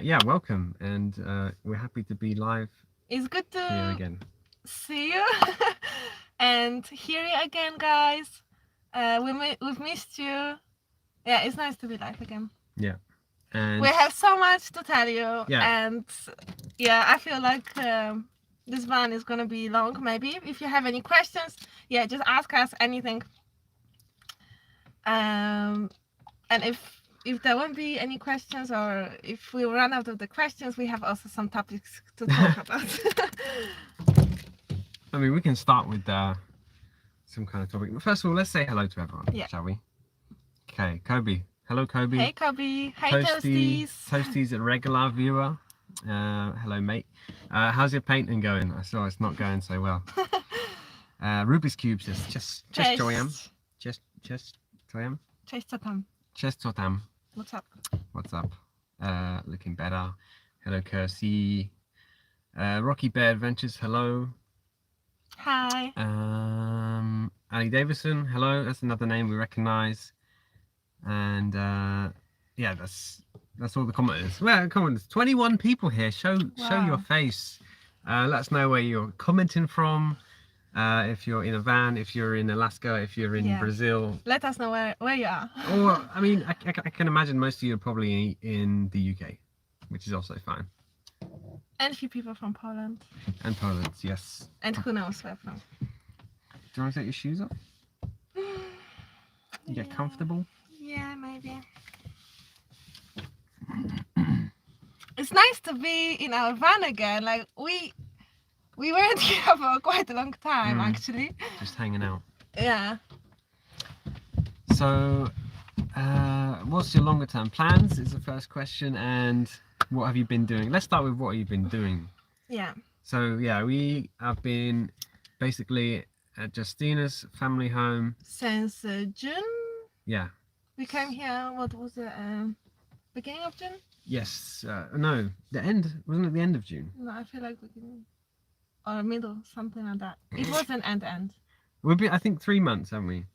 Yeah, welcome, and we're happy to be live It's good here to again. see you and hear you again, guys. We've missed you. Yeah, it's nice to be live again. Yeah, and We have so much to tell you, yeah, and yeah, I feel like this one is gonna be long. Maybe if you have any questions, yeah, just ask us anything. And if there won't be any questions, or if we run out of the questions, we have also some topics to talk about. I mean, we can start with some kind of topic. But first of all, let's say hello to everyone, Yeah. shall we? Okay, Kobe. Hello, Kobe. Hey, Kobe. Hey, Toasty, Toasties. Toasty's a regular viewer. Hello, mate. How's your painting going? I saw it's not going so well. Rubik's Cube says, just joyam. Just joyam. Cześć, co tam? Just totam. What's up? What's up? Looking better. Hello, Kirsty. Rocky Bear Adventures, hello. Hi. Ali Davison, hello. That's another name we recognise. And yeah, that's all the commenters. Well, commenters. 21 people here. Show your face. Let us know where you're commenting from. If you're in a van, if you're in Alaska, if you're in Brazil. Let us know where you are. Or, I mean, I can imagine most of you are probably in the UK, which is also fine. And a few people from Poland. And Poland, yes. And who knows where from. Do you want to take your shoes off? You get comfortable? Yeah, maybe. It's nice to be in our van again. Like, we weren't here for quite a long time, actually. Just hanging out. Yeah. So, what's your longer term plans is the first question, and what have you been doing? Let's start with what you've been doing. Yeah. So, yeah, we have been basically at Justina's family home. Since June? Yeah. We came here, what was it, beginning of June? Yes. No, the end. Wasn't it the end of June? No, I feel like beginning. Or middle, something like that. It wasn't end. We've been, I think, 3 months, haven't we?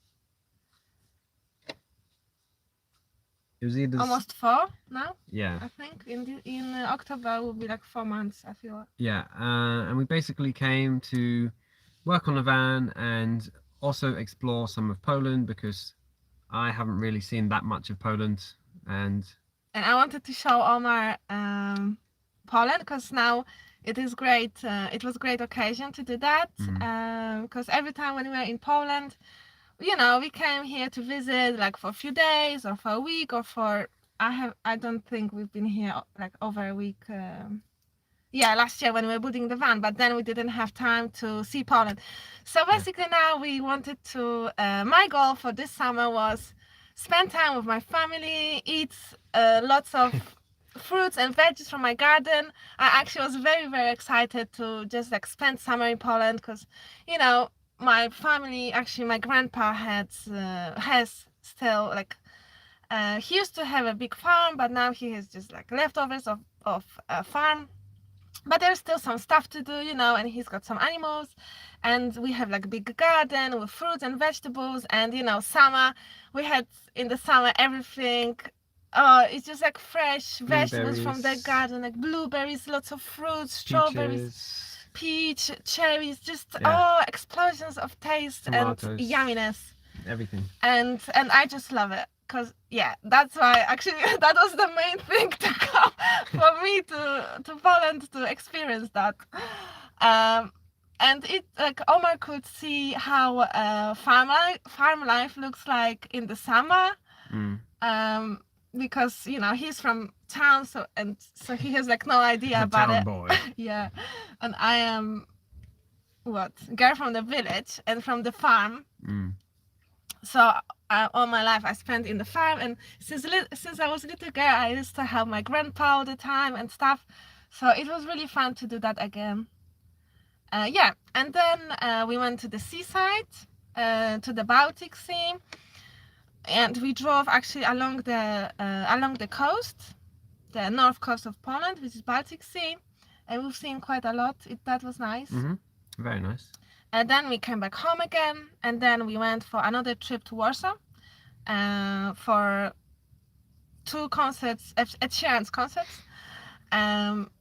It was either almost 4 now. Yeah. I think in October will be like 4 months. I feel. Yeah, and we basically came to work on a van and also explore some of Poland because I haven't really seen that much of Poland, and I wanted to show Omar Poland because now it is great. It was a great occasion to do that because every time when we were in Poland, you know, we came here to visit like for a few days or for a week or for I don't think we've been here like over a week. Yeah, last year when we were building the van, but then we didn't have time to see Poland. So basically now we wanted to, my goal for this summer was spend time with my family, eat lots of fruits and veggies from my garden. I actually was very, very excited to just like spend summer in Poland because, you know, my family, actually my grandpa has still like, he used to have a big farm, but now he has just like leftovers of a farm. But there's still some stuff to do, you know, and he's got some animals, and we have like a big garden with fruits and vegetables, and you know, summer, we had in the summer everything. It's just like fresh vegetables from the garden, like blueberries, lots of fruits, strawberries, peach, cherries, just explosions of taste, tomatoes, and yumminess. Everything. And I just love it. Because yeah, that's why actually that was the main thing to come for me to Poland to experience that. And it like Omar could see how farm life looks like in the summer. Because you know he's from town, so he has like no idea about it. Boy. Yeah, and I am girl from the village and from the farm. So all my life I spent in the farm, and since I was a little girl, I used to help my grandpa all the time and stuff. So it was really fun to do that again. Yeah, and then we went to the seaside, to the Baltic Sea, and we drove actually along the coast, the north coast of Poland, which is Baltic Sea, and we've seen quite a lot. That was nice. Very nice. And then we came back home again, and then we went for another trip to Warsaw for 2 concerts, Ed Sheeran's concerts.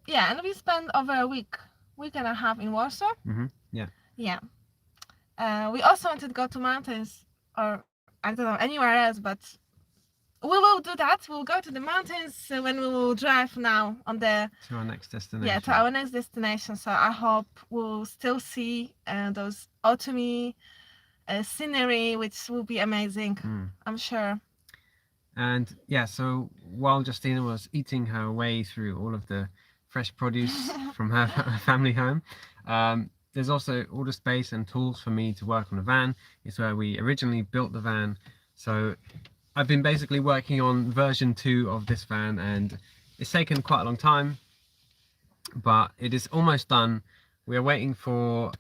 Yeah, and we spent over a week and a half in Warsaw. Yeah. Yeah. We also wanted to go to mountains, or I don't know, anywhere else, but we will do that. We'll go to the mountains when we will drive now on the To our next destination. yeah, to our next destination. So I hope we'll still see those autumny scenery, which will be amazing. I'm sure. And yeah, so while Justina was eating her way through all of the fresh produce from her family home, there's also all the space and tools for me to work on the van. It's where we originally built the van. So I've been basically working on version 2 of this van, and it's taken quite a long time, but it is almost done. We are waiting for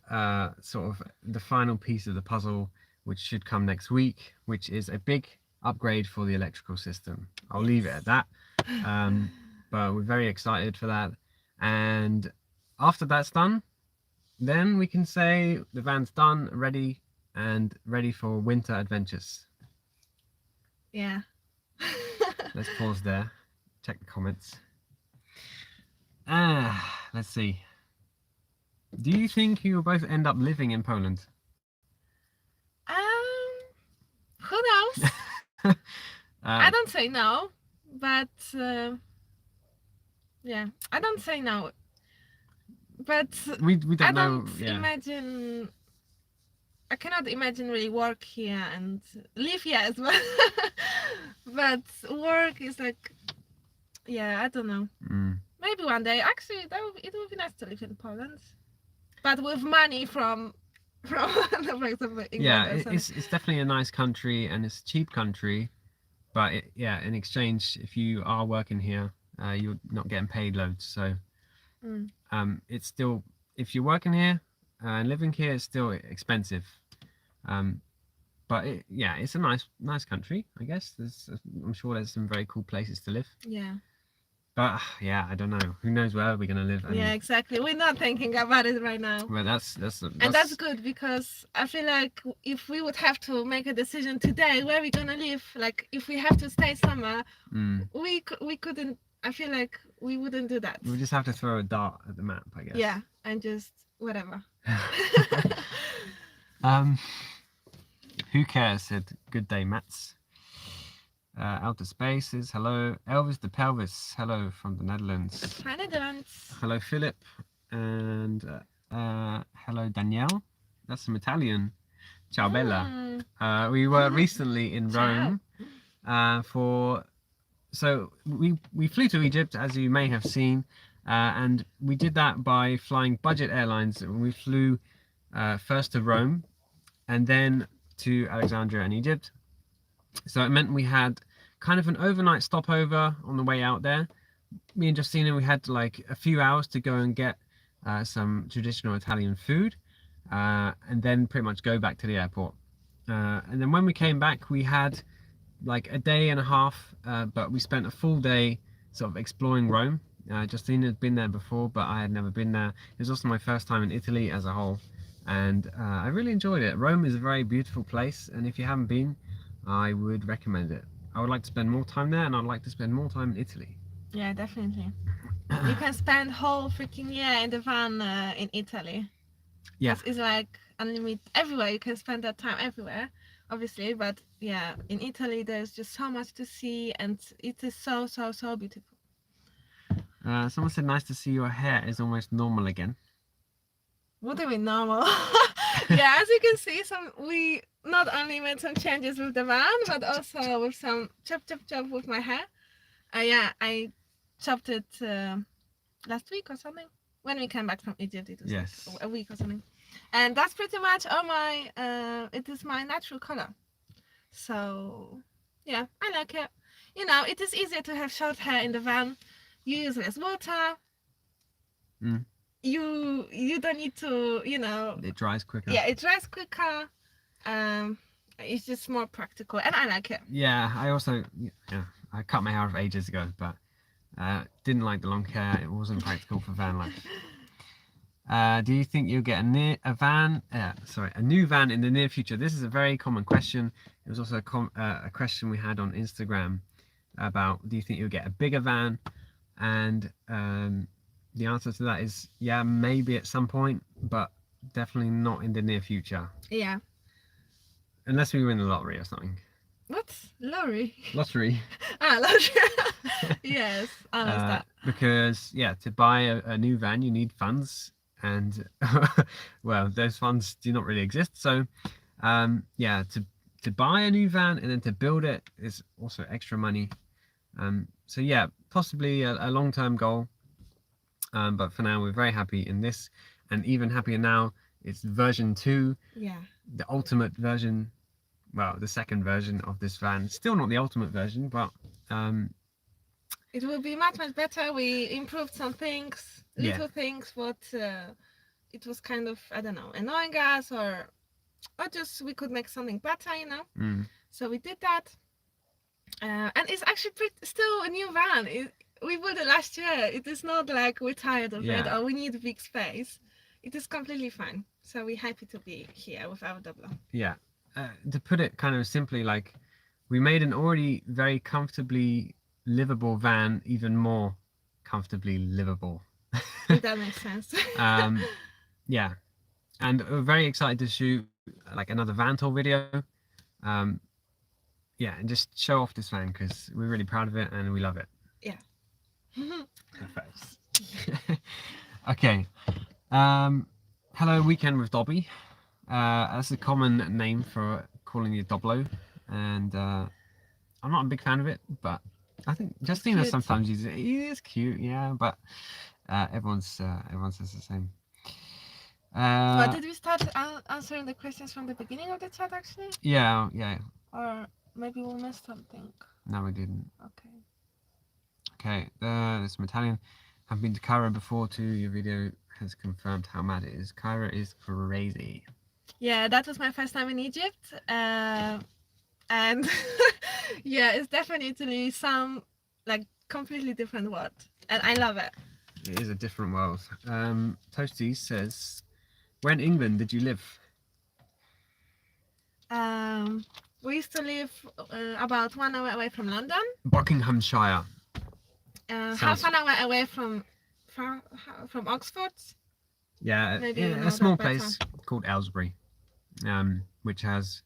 sort of the final piece of the puzzle, which should come next week, which is a big upgrade for the electrical system. I'll leave it at that. But we're very excited for that. And after that's done, then we can say the van's done, ready for winter adventures. Yeah. Let's pause there, check the comments. Let's see. Do you think you will both end up living in Poland? Who knows? I don't say no, but yeah, I don't say no. But we don't I know. don't imagine. I cannot imagine really work here and live here as well. But work is like, yeah, I don't know. Maybe one day. Actually, it would be nice to live in Poland, but with money from for example, England. Yeah, it's definitely a nice country, and it's a cheap country, but in exchange, if you are working here, you're not getting paid loads. So it's still, if you're working here and living here, it's still expensive. But it's a nice country, I guess. I'm sure there's some very cool places to live. Yeah. But yeah, I don't know. Who knows where we're gonna live? Yeah, exactly. We're not thinking about it right now. Well, that's and that's good, because I feel like if we would have to make a decision today where we're gonna live, like if we have to stay somewhere, we couldn't. I feel like we wouldn't do that. We just have to throw a dart at the map, I guess. Yeah, and just whatever. Who cares? Said good day, Mats. Outer Spaces, hello. Elvis de Pelvis, hello from the Netherlands. Hi, Netherlands. Hello, Philip. And hello, Danielle. That's some Italian. Ciao, Bella. We were recently in Rome so we flew to Egypt, as you may have seen, and we did that by flying budget airlines. We flew first to Rome and then to Alexandria in Egypt. So it meant we had kind of an overnight stopover on the way out there. Me and Justina, we had like a few hours to go and get some traditional Italian food, and then pretty much go back to the airport. And then when we came back, we had like a day and a half, but we spent a full day sort of exploring Rome. Justina had been there before, but I had never been there. It was also my first time in Italy as a whole, and I really enjoyed it. Rome is a very beautiful place, and if you haven't been, I would recommend it. I would like to spend more time there, and I'd like to spend more time in Italy. Yeah, definitely. You can spend whole freaking year in the van in Italy. Yeah. It's like unlimited everywhere. You can spend that time everywhere, obviously. But yeah, in Italy there's just so much to see, and it is so beautiful. Someone said, nice to see your hair is almost normal again. What do we normal? Yeah, as you can see, we not only made some changes with the van, but also with some chop with my hair. Yeah, I chopped it last week or something. When we came back from Egypt, it was like a week or something. And that's pretty much all it is my natural color. So yeah, I like it. You know, it is easier to have short hair in the van. You use less water. You don't need to, it dries quicker. Yeah, it dries quicker. It's just more practical, and I like it. Yeah, I also I cut my hair off ages ago, but didn't like the long hair. It wasn't practical for van life. Do you think you'll get a new van in the near future? This is a very common question. It was also a question we had on Instagram about, do you think you'll get a bigger van And the answer to that is yeah, maybe at some point, but definitely not in the near future. Yeah. Unless we win the lottery or something. What's lorry? Lottery. Lorry. Yes, I understand. Because yeah, to buy a new van you need funds, and well, those funds do not really exist. So yeah, to buy a new van and then to build it is also extra money. So yeah, possibly a long-term goal. But for now, we're very happy in this, and even happier now. It's version 2, Yeah. the ultimate version. Well, the second version of this van. Still not the ultimate version, but it will be much better. We improved some things, little yeah. things, but it was kind of, I don't know, annoying us, or just we could make something better, you know. So we did that, and it's actually still a new van. We built it last year. It is not like we're tired of it or we need a big space. It is completely fine. So we're happy to be here with our Doblo. Yeah. To put it kind of simply, like, we made an already very comfortably livable van even more comfortably livable. If that makes sense. Yeah. And we're very excited to shoot like another van tour video. Yeah, and just show off this van because we're really proud of it and we love it. Yeah. Okay. Hello, Weekend with Dobby. That's a common name for calling you Doblo, and I'm not a big fan of it, but I think Justina sometimes uses it. It is cute, yeah, but everyone says the same. Did we start answering the questions from the beginning of the chat actually? Yeah. Or maybe we missed something. No, we didn't. Okay. Okay, there's some Italian. I've been to Cairo before too. Your video has confirmed how mad it is. Cairo is crazy. Yeah, that was my first time in Egypt. And yeah, it's definitely some like completely different world. And I love it. It is a different world. Toasty says, where in England did you live? We used to live about 1 hour away from London. Buckinghamshire. Half an hour away from Oxford. Yeah, a small place called Aylesbury, which has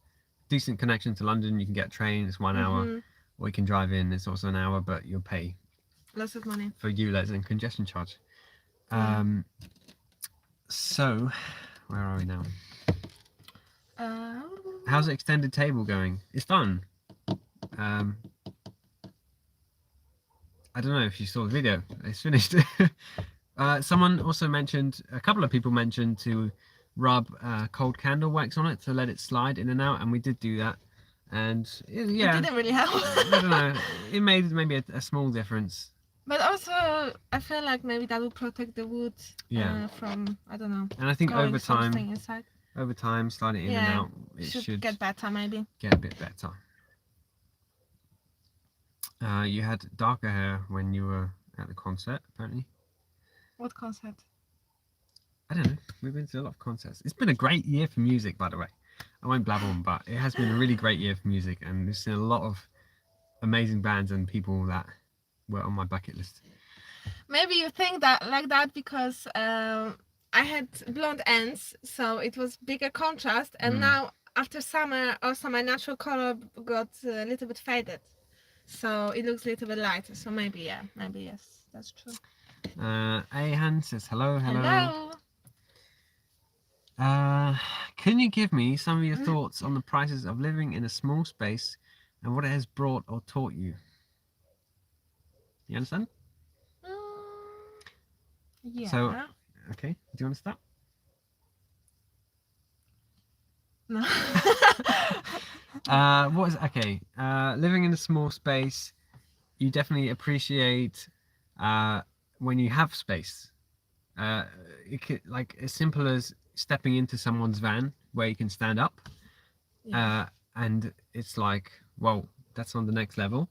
decent connection to London. You can get a train, it's 1 hour, or you can drive in, it's also an hour, but you'll pay lots of money for ULEZ and congestion charge. So, where are we now? How's the extended table going? It's done. I don't know if you saw the video. It's finished. Someone also mentioned, a couple of people mentioned to rub cold candle wax on it to let it slide in and out, and we did do that. And yeah, it didn't really help. I don't know. It made maybe a small difference. But also, I feel like maybe that will protect the wood from, I don't know. And I think over time, sliding in and out, it should get better maybe. Get a bit better. You had darker hair when you were at the concert, apparently. What concert? I don't know. We've been to a lot of concerts. It's been a great year for music, by the way. I won't blab on, but it has been a really great year for music, and we've seen a lot of amazing bands and people that were on my bucket list. Maybe you think that like that because I had blonde ends, so it was bigger contrast, and now after summer, also my natural color got a little bit faded, so it looks a little bit lighter. So maybe yes, that's true. Ahan says hello. Hello. Can you give me some of your thoughts on the prices of living in a small space and what it has brought or taught you? You understand? Yeah. So, okay. Do you want to start? No. Living in a small space, you definitely appreciate when you have space. It could, like, as simple as stepping into someone's van where you can stand up, and it's like, whoa, that's on the next level.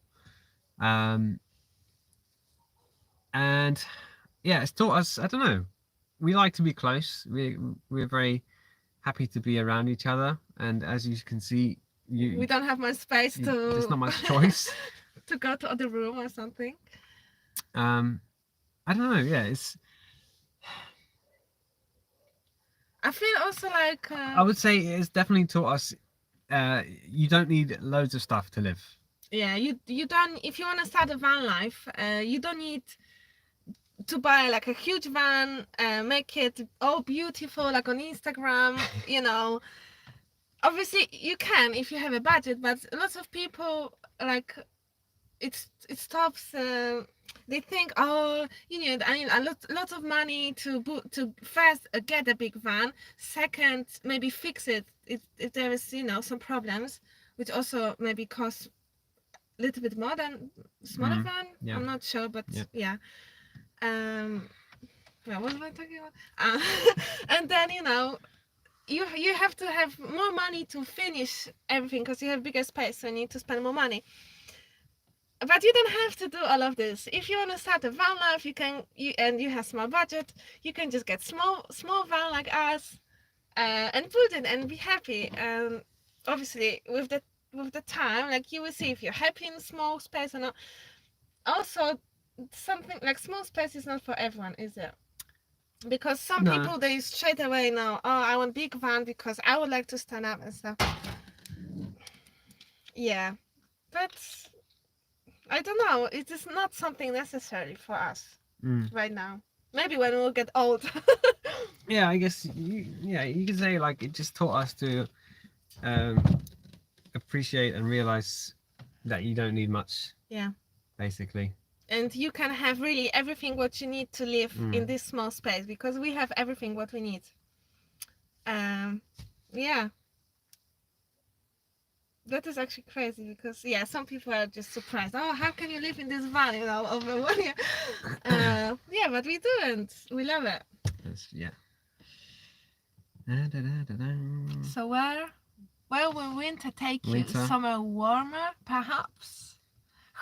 And yeah, it's taught us, I don't know, we like to be close. We're very happy to be around each other, and as you can see, we don't have much space to. There's not much choice to go to other room or something. I don't know. Yeah, it's. I feel also like I would say it's definitely taught us. You don't need loads of stuff to live. yeah, you don't, if you want to start a van life, you don't need to buy like a huge van, make it all beautiful like on Instagram, you know. Obviously you can if you have a budget, but lots of people like it stops. They think, oh, you need, I need lots of money to first get a big van, second maybe fix it if there is, you know, some problems, which also maybe costs a little bit more than smaller van. Yeah. I'm not sure, but yeah. Well, what am I talking about? And then, you know, you have to have more money to finish everything because you have bigger space, so you need to spend more money. But you don't have to do all of this. If you want to start a van life, and you have small budget, you can just get small van like us, and put it and be happy. And obviously, with the time, like, you will see if you're happy in small space or not. Also, something like small space is not for everyone, is it? Because some people, they straight away know, oh, I want big van because I would like to stand up and stuff. Yeah, but I don't know. It is not something necessary for us right now. Maybe when we'll get old. Yeah, I guess. You could say like it just taught us to appreciate and realize that you don't need much. Yeah. Basically. And you can have really everything what you need to live in this small space, because we have everything what we need. Yeah. That is actually crazy because, yeah, some people are just surprised. Oh, how can you live in this van, you know, over 1 year? Yeah, but we do, and we love it. Yeah. So where will winter take you? Somewhere warmer, perhaps?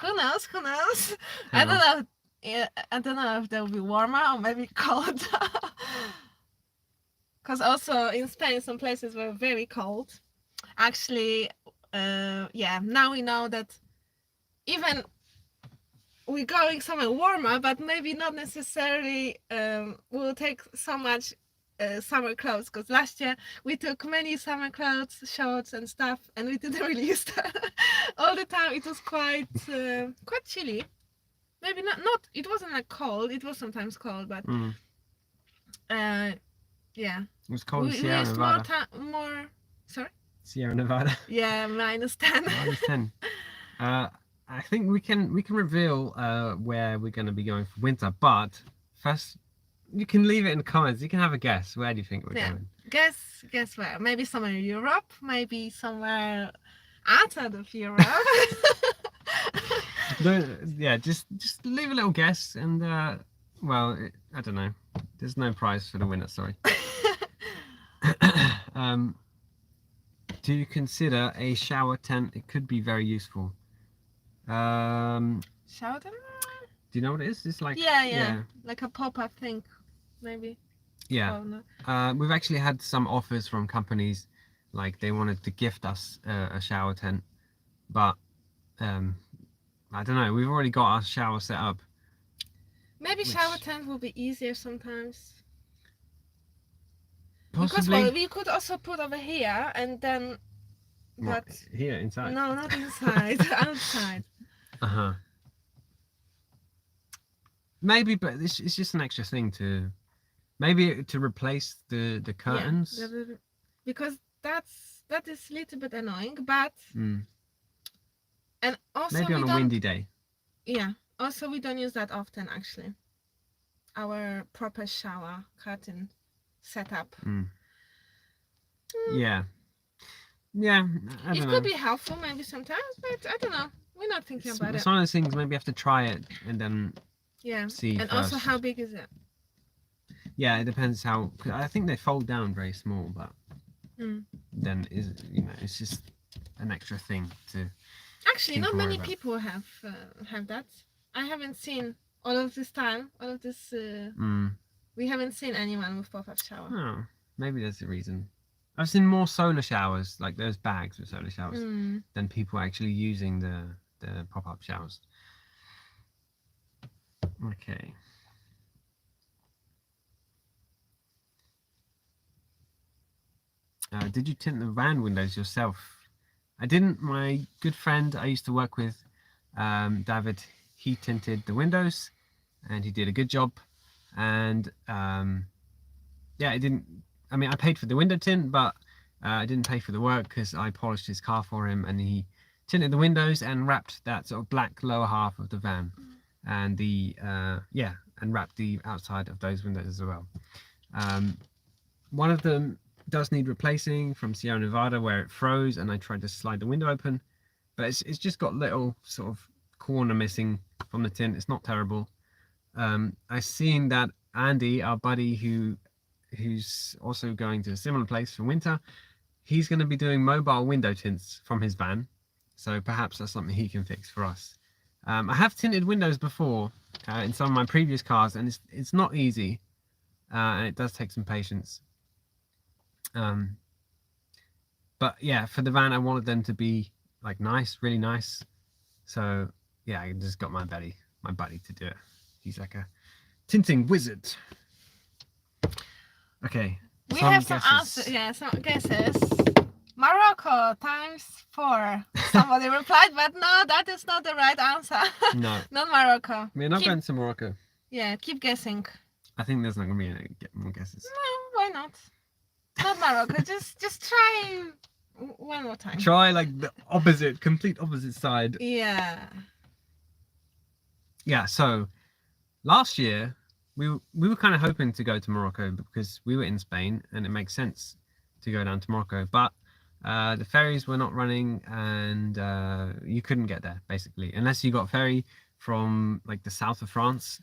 Who knows? Who knows? I don't know. Yeah, I don't know if they'll be warmer or maybe colder. Because also in Spain, some places were very cold. Actually, yeah, now we know that even we're going somewhere warmer, but maybe not necessarily we'll take so much summer clothes, because last year we took many summer clothes, shorts and stuff, and we didn't really use them all the time. It was quite chilly. Maybe not it wasn't like cold, it was sometimes cold, but yeah, it was cold in Sierra Nevada. more sorry, Sierra Nevada. Yeah, -10. -10. I think we can reveal where we're going to be going for winter, but first you can leave it in the comments. You can have a guess. Where do you think we're going? Guess where? Maybe somewhere in Europe, maybe somewhere outside of Europe. Yeah, just leave a little guess, and well, I don't know. There's no prize for the winner. Sorry. Do you consider a shower tent? It could be very useful. Shower tent? Do you know what it is? It's like yeah. Like a pop-up thing, maybe. Yeah. We've actually had some offers from companies, like they wanted to gift us a shower tent, but I don't know. We've already got our shower set up. Maybe shower tent will be easier sometimes. Possibly. Because we could also put over here and then. What, here inside? No, not inside. Outside. Maybe, but it's just an extra thing to. Maybe to replace the curtains. Yeah, because that is a little bit annoying, but and also maybe on a windy day. Yeah. Also, we don't use that often actually. Our proper shower curtain setup. Yeah. Yeah. It could be helpful maybe sometimes, but I don't know. We're not thinking about it. It's one of those things. Maybe you have to try it and then. Yeah. See. And also, how big is it? Yeah, it depends how. I think they fold down very small, but then it's just an extra thing to. Actually, not many people have that. I haven't seen all of this. We haven't seen anyone with pop-up shower. Oh, maybe there's a reason. I've seen more solar showers, like those bags with solar showers, than people actually using the pop-up showers. Okay. Did you tint the van windows yourself? I didn't. My good friend I used to work with, David, he tinted the windows and he did a good job. And yeah, I didn't. I mean, I paid for the window tint, but I didn't pay for the work because I polished his car for him, and he tinted the windows and wrapped that sort of black lower half of the van, and the and wrapped the outside of those windows as well. One of them does need replacing from Sierra Nevada where it froze, and I tried to slide the window open, but it's just got little sort of corner missing from the tint. It's not terrible. I've seen that Andy, our buddy who's also going to a similar place for winter, he's going to be doing mobile window tints from his van, so perhaps that's something he can fix for us. I have tinted windows before in some of my previous cars, and it's not easy, and it does take some patience. But yeah, for the van I wanted them to be like nice, really nice, so yeah, I just got my buddy to do it. He's like a tinting wizard. Okay, We have some answers. Yeah, some guesses. Morocco ×4. Somebody replied, but no, that is not the right answer. No, Not Morocco. we're not going to Morocco. Yeah, keep guessing. I think there's not going to be any more guesses. No, why not? Not Morocco. just try one more time. Try like the opposite, complete opposite side. Yeah. Yeah, so last year we were kind of hoping to go to Morocco because we were in Spain and it makes sense to go down to Morocco, but the ferries were not running, and you couldn't get there basically unless you got a ferry from like the south of France.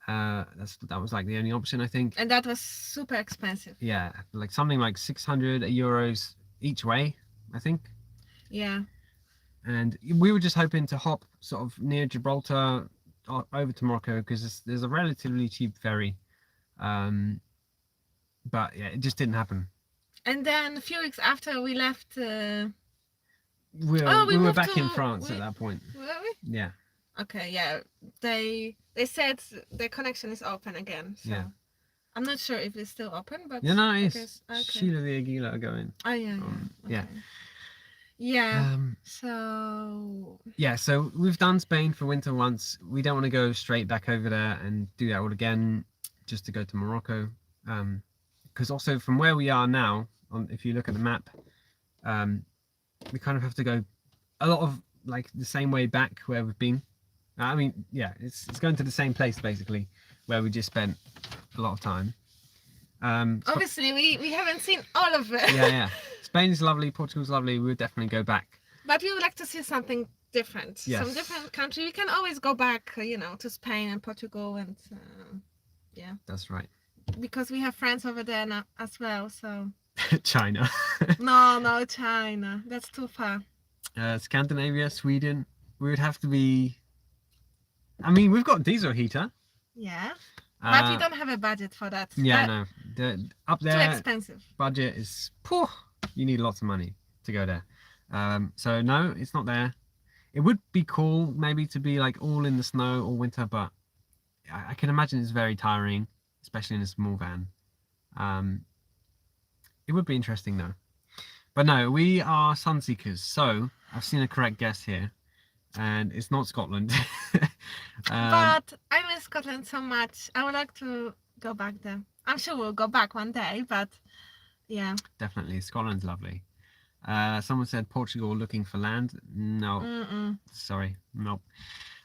That was like the only option, I think. And that was super expensive. Yeah, like something like 600 euros each way, I think. Yeah. And we were just hoping to hop sort of near Gibraltar over to Morocco because there's a relatively cheap ferry. But yeah, it just didn't happen. And then a few weeks after we left, We were back in France at that point. were we? Yeah. Okay, yeah. They said the connection is open again. So Yeah. I'm not sure if it's still open, but Yeah, no, I it's guess- okay. Sheila the Aguila are going. Oh yeah, Yeah. okay. Yeah. So So we've done Spain for winter once. We don't want to go straight back over there and do that all again just to go to Morocco. Because also from where we are now, if you look at the map, we kind of have to go a lot of like the same way back where we've been. I mean, yeah, it's going to the same place basically where we just spent a lot of time. obviously we haven't seen all of it. Yeah. Spain is lovely, Portugal's lovely. We would definitely go back. But we would like to see something different. Yes. Some different country. We can always go back, to Spain and Portugal and yeah. That's right. Because we have friends over there now as well, so China. no, China. That's too far. Scandinavia, Sweden. We would have to be. I mean, we've got a diesel heater. Yeah. But we Uh, don't have a budget for that. Yeah, That- no. Up Too there, expensive. budget is. You need lots of money to go there. So no, it's not there. It would be cool maybe to be like all in the snow all winter, but I can imagine it's very tiring, especially in a small van. It would be interesting though. But no, we are sun seekers. So I've seen a correct guess here, and it's not Scotland. But I miss Scotland so much. I would like to go back there. I'm sure we'll go back one day, but yeah. Definitely, Scotland's lovely. Someone said Portugal looking for land. No, Mm-mm. sorry, nope.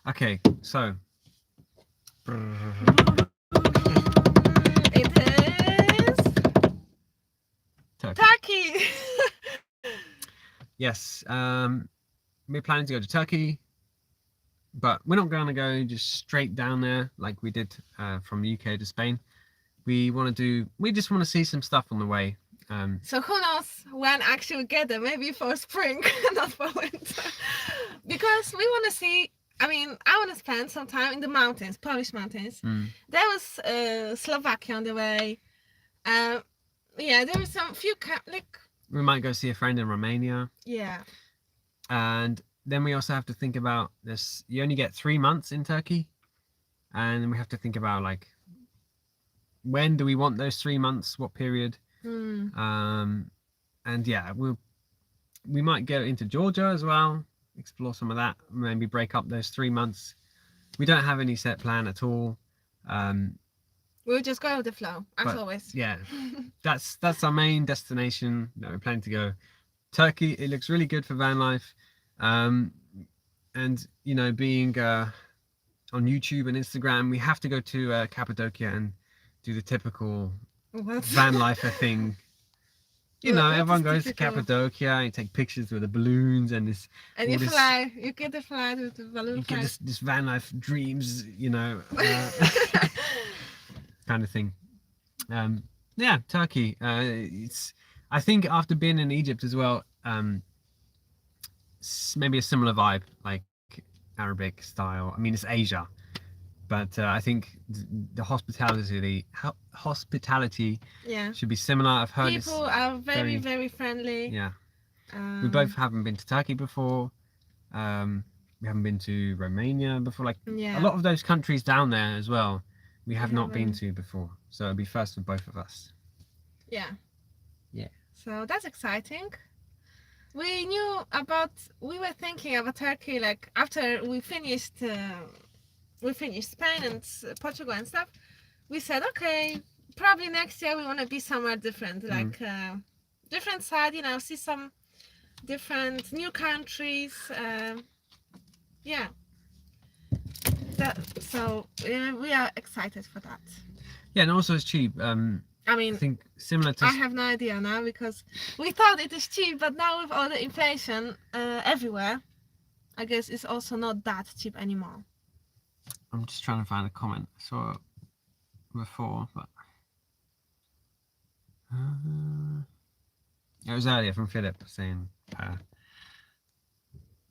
Okay, so It is Turkey. Turkey. Yes, we're planning to go to Turkey, but we're not going to go just straight down there like we did from UK to Spain. We just want to see some stuff on the way. So who knows when actually we get there? Maybe for spring, not for winter. Because we want to see. I mean, I want to spend some time in the mountains, Polish mountains. There was Slovakia on the way. Yeah, there was some few We might go see a friend in Romania, yeah. and then we also have to think about this. You only get 3 months in Turkey, and we have to think about like when do we want those 3 months? What period? and yeah, we might go into Georgia as well, explore some of that, maybe break up those 3 months. We don't have any set plan at all. We'll just go with the flow, as But always. yeah, that's our main destination that we're planning to go. Turkey, it looks really good for van life. And you know, being on YouTube and Instagram, we have to go to Cappadocia and do the typical What? van lifer thing. You know, What is everyone goes to typical? Cappadocia and you take pictures with the balloons and this. And all you this, fly. You get the flight with the balloon you get flight. this van life dreams, you know, kind of thing. Yeah, Turkey. It's. I think after being in Egypt as well, maybe a similar vibe, like Arabic style. I mean, it's Asia, but I think the hospitality Yeah. should be similar. I've heard People are very friendly. Yeah. We both haven't been to Turkey before. We haven't been to Romania before. Like Yeah. a lot of those countries down there as well, we have not been haven't. to before. So it'll be first for both of us. Yeah. Yeah. So that's exciting. We were thinking about Turkey like after we finished Spain and Portugal and stuff. We said, okay, probably next year we want to be somewhere different, like different side, you know, see some different new countries. Yeah. So we are excited for that. Yeah, and also it's cheap. I mean, I think similar to. I have no idea now because we thought it is cheap, but now with all the inflation everywhere, I guess it's also not that cheap anymore. I'm just trying to find a comment I saw before, but it was earlier from Philip saying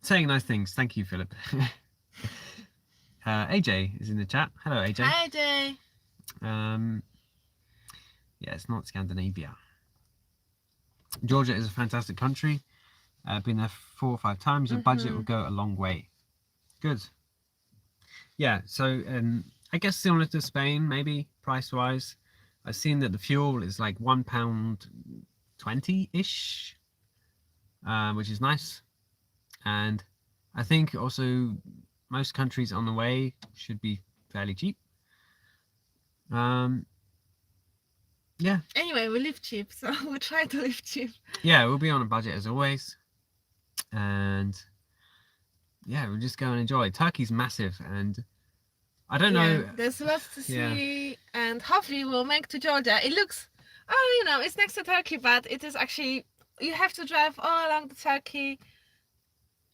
nice things. Thank you, Philip. AJ is in the chat. Hello, AJ. Hi, AJ. Yeah, it's not Scandinavia. Georgia is a fantastic country. I've been there 4 or 5 times. Your budget will go a long way. Good. Yeah, so I guess similar to Spain, maybe price-wise. I've seen that the fuel is like £1.20-ish, which is nice. And I think also most countries on the way should be fairly cheap. Yeah. Anyway, we live cheap, so we try to live cheap. Yeah, we'll be on a budget as always. And yeah, we'll just go and enjoy. Turkey's massive, and I don't know. There's lots to see, and hopefully we'll make to Georgia. It looks, you know, it's next to Turkey, but it is actually, you have to drive all along the Turkey,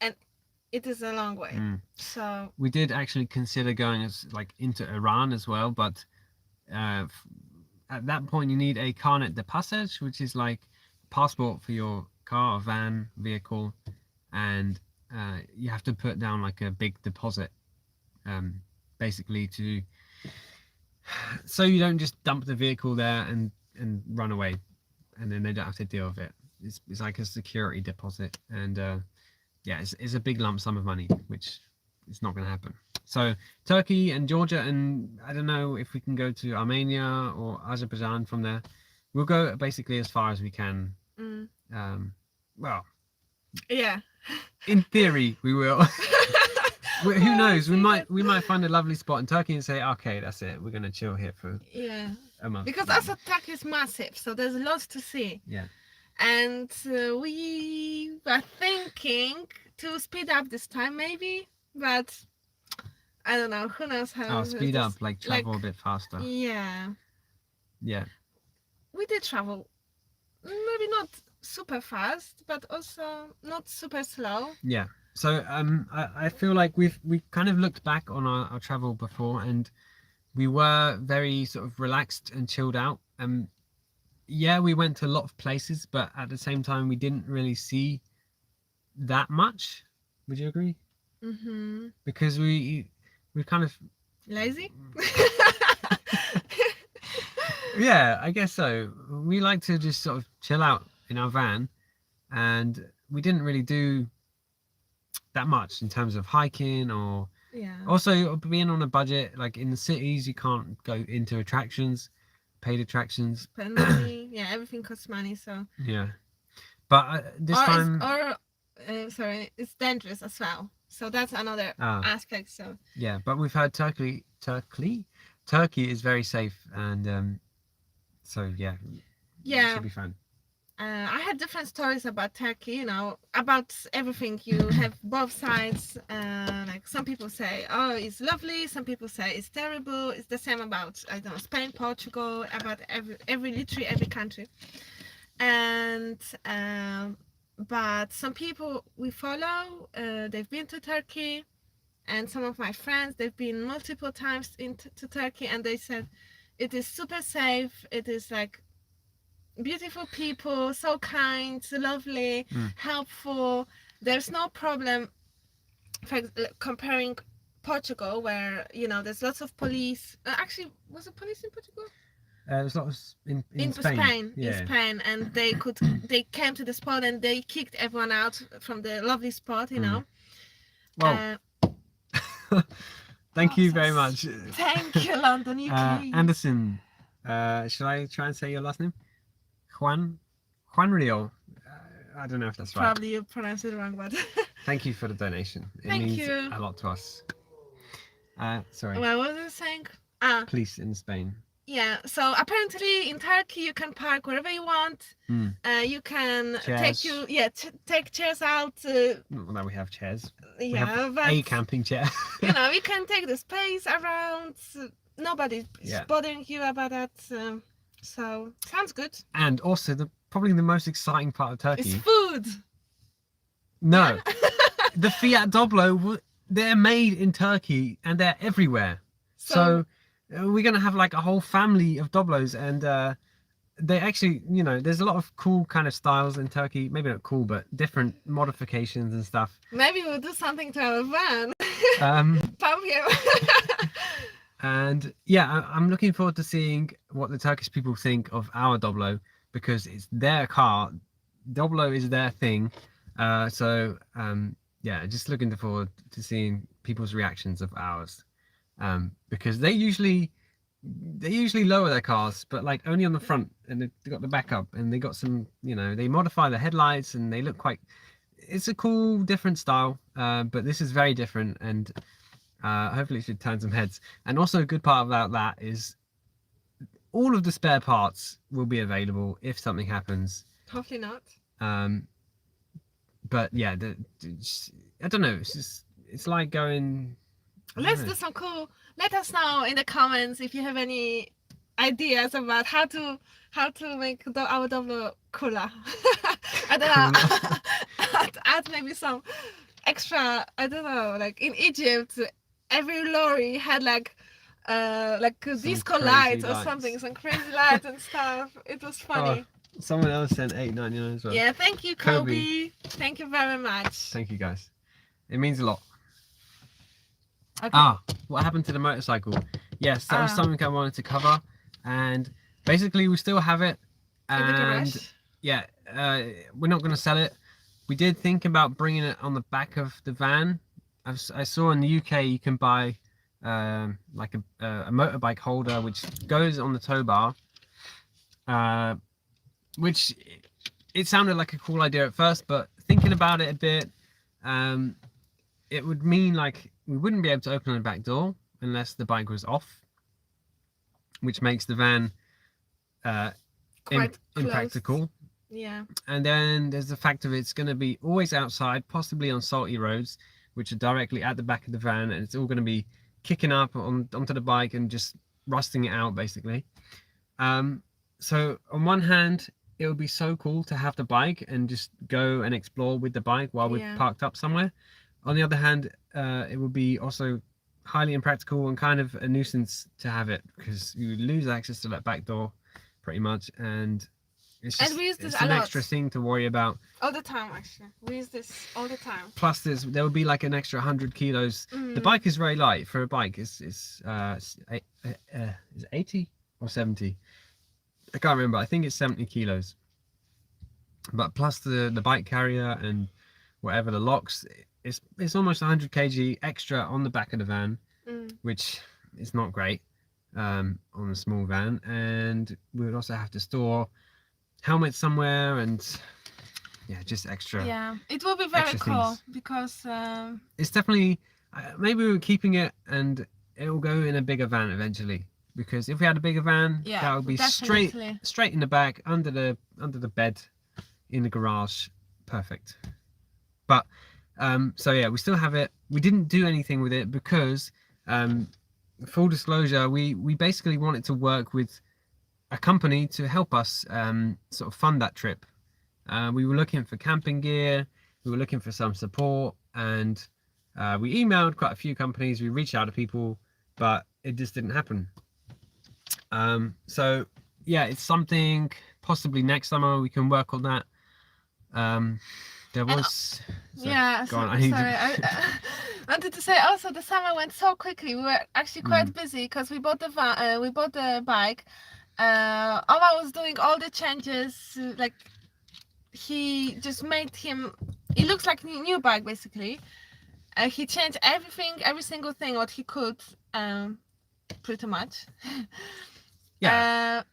and it is a long way. So we did actually consider going into Iran as well, but at that point you need a carnet de passage, which is like a passport for your car or van vehicle, and you have to put down like a big deposit, basically so you don't just dump the vehicle there and run away, and then they don't have to deal with it. It's like a security deposit, and yeah, it's a big lump sum of money, which is not going to happen. So Turkey and Georgia, and I don't know if we can go to Armenia or Azerbaijan from there. We'll go basically as far as we can. Well, yeah, in theory we will. Who knows? We might find a lovely spot in Turkey and say, okay, that's it. We're gonna chill here for a month. Because also Turkey is massive, so there's lots to see. Yeah. And we were thinking to speed up this time, maybe, but I don't know. Who knows how? Speed up, like travel a bit faster. Yeah. Yeah. We did travel, maybe not super fast, but also not super slow. Yeah. So I feel like we kind of looked back on our travel before, and we were very sort of relaxed and chilled out. Yeah, we went to a lot of places, but at the same time we didn't really see that much. Would you agree? Mm-hmm. Because we kind of lazy. Yeah, I guess so. We like to just sort of chill out in our van, and we didn't really do that much in terms of hiking or also being on a budget. Like in the cities, you can't go into attractions, paid attractions. Spend money. Yeah, everything costs money. So yeah. But this or time, sorry, it's dangerous as well. So that's another aspect. So yeah, but we've heard Turkey is very safe, and so yeah, it should be fun. I had different stories about Turkey, you know, about everything. You have both sides. Like some people say, oh, it's lovely. Some people say it's terrible. It's the same about, I don't know, Spain, Portugal, about literally every country. And but some people we follow, they've been to Turkey, and some of my friends, they've been multiple times to Turkey, and they said it is super safe. It is like beautiful people, so kind, so lovely, helpful. There's no problem. For comparing Portugal, where you know there's lots of police. Actually, was it police in Portugal? There's lots in Spain. Yeah. In Spain, and they came to the spot and they kicked everyone out from the lovely spot, you know. Well, thank you very much. Thank you, London, UK. Anderson, should I try and say your last name? Juan Rio. I don't know if that's right. Probably you pronounced it wrong, but thank you for the donation. It means a lot to us. Sorry. What was I saying? Police in Spain. Yeah, so apparently in Turkey you can park wherever you want. You can take chairs out. Well, now we have chairs. Yeah, we have but a camping chair. you know, you can take the space around. Nobody's bothering you about that. So sounds good. And also probably the most exciting part of Turkey. It's food. No, the Fiat Doblo. They're made in Turkey and they're everywhere. So we're gonna have like a whole family of Doblos, and they actually, you know, there's a lot of cool kind of styles in Turkey. Maybe not cool, but different modifications and stuff. Maybe we'll do something to our van. And yeah, I'm looking forward to seeing what the Turkish people think of our Doblo, because it's their car. Doblo is their thing. Yeah, just looking forward to seeing people's reactions of ours. Because they usually lower their cars, but like only on the front, and they've got the backup, and they got some, you know, they modify the headlights, and they look quite, it's a cool different style, but this is very different, and hopefully it should turn some heads. And also a good part about that is all of the spare parts will be available if something happens. Hopefully not. But yeah, I don't know, it's like going, let's do some cool. Let us know in the comments if you have any ideas about how to make our Doblo cooler. I don't know. add maybe some extra. I don't know. Like in Egypt, every lorry had like disco lights or something, some crazy lights and stuff. It was funny. Oh, someone else sent $8.99 as well. Yeah, thank you, Kobe. Thank you very much. Thank you, guys. It means a lot. Okay. What happened to the motorcycle? Yes, that was something I wanted to cover, and basically we still have it, and yeah, we're not going to sell it. We did think about bringing it on the back of the van. I saw in the UK you can buy like a motorbike holder which goes on the tow bar, which it sounded like a cool idea at first, but thinking about it a bit, it would mean like we wouldn't be able to open the back door unless the bike was off, which makes the van impractical. Yeah. And then there's the fact of it's going to be always outside, possibly on salty roads, which are directly at the back of the van, and it's all going to be kicking up onto the bike and just rusting it out, basically. So on one hand, it would be so cool to have the bike and just go and explore with the bike while we're parked up somewhere. On the other hand, it would be also highly impractical and kind of a nuisance to have it, because you lose access to that back door pretty much, and it's just it's an extra thing to worry about. All the time, actually. We use this all the time. Plus, there will be like an extra 100 kilos. The bike is very light for a bike. It's 80 or 70? I can't remember. I think it's 70 kilos. But plus the bike carrier and whatever, the locks, it's almost 100 kg extra on the back of the van, which is not great on a small van. And we would also have to store helmets somewhere, and yeah, just extra. Yeah, it will be very extra cool things. because It's definitely maybe we're keeping it, and it will go in a bigger van eventually. Because if we had a bigger van, yeah, that would be definitely. straight in the back, under the bed, in the garage, perfect. But so yeah, we still have it. We didn't do anything with it because, full disclosure, we basically wanted to work with a company to help us sort of fund that trip. We were looking for camping gear, we were looking for some support, and we emailed quite a few companies. We reached out to people, but it just didn't happen. So yeah, it's something possibly next summer we can work on that. There And was yeah, go on. sorry. I wanted to say also the summer went so quickly. We were actually quite busy because we bought we bought the bike. Oma was doing all the changes. Like he just made him. It looks like new bike basically. He changed everything, every single thing what he could, pretty much. Yeah.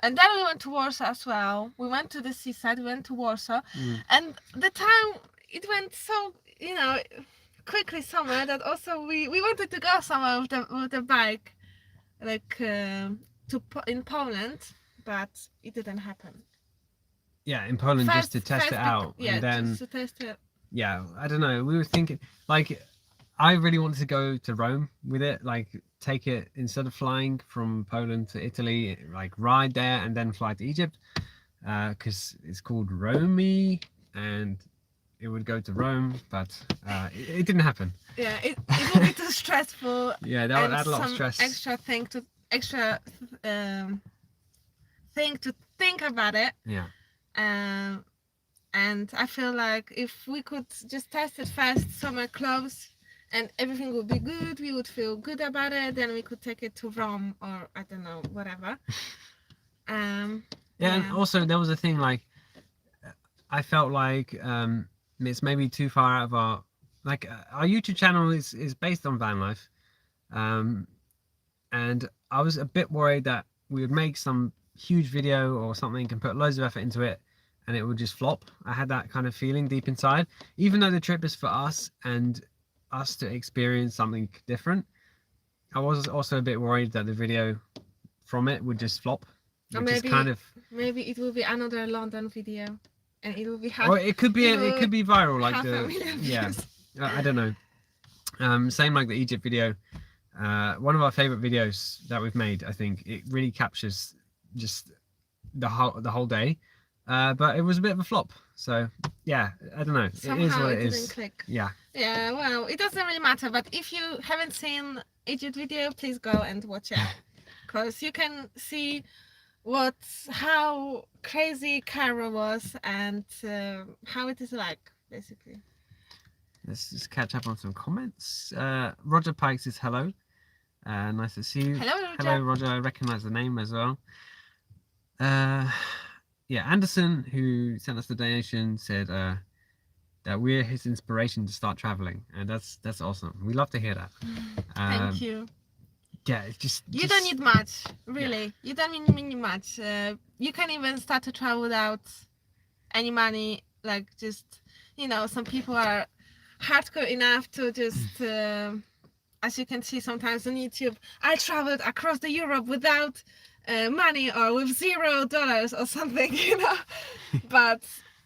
And then we went to Warsaw as well. We went to the seaside. We went to Warsaw, and the time it went so quickly summer that also we wanted to go somewhere with the bike, like in Poland, but it didn't happen. Yeah, in Poland, just to test it out, Yeah, and then just to test it. yeah, I don't know. We were thinking like I really wanted to go to Rome with it, like take it instead of flying from Poland to Italy, like ride there and then fly to Egypt, because it's called Romy, and it would go to Rome, but it didn't happen. Yeah, it would be too stressful. Yeah, that would add a lot of some stress. extra thing to think about it. Yeah. And I feel like if we could just test it first, summer close, and everything would be good, we would feel good about it, then we could take it to Rome or I don't know, whatever. Yeah, and also there was a thing like I felt like it's maybe too far out of our YouTube channel is based on van life, and I was a bit worried that we would make some huge video or something and put loads of effort into it and it would just flop. I had that kind of feeling deep inside, even though the trip is for us and us to experience something different. I was also a bit worried that the video from it would just flop. Or maybe it will be another London video, and it will be or it could be viral, like I don't know. Same like the Egypt video. One of our favorite videos that we've made. I think it really captures just the whole day, but it was a bit of a flop. So yeah, I don't know. Somehow it is what it is. Didn't click. Yeah. Yeah. Well, it doesn't really matter. But if you haven't seen Egypt video, please go and watch it, because you can see how crazy Cairo was and how it is like, basically. Let's just catch up on some comments. Roger Pike says hello. Nice to see you. Hello, Roger. Hello, Roger. I recognise the name as well. Yeah, Anderson, who sent us the donation, said that we're his inspiration to start traveling, and that's awesome. We love to hear that. Thank you. Yeah, it's just you don't need much, really. Yeah. You don't need much. You can even start to travel without any money. Like, just some people are hardcore enough to just, as you can see sometimes on YouTube, I traveled across the Europe without money or with $0 or something, But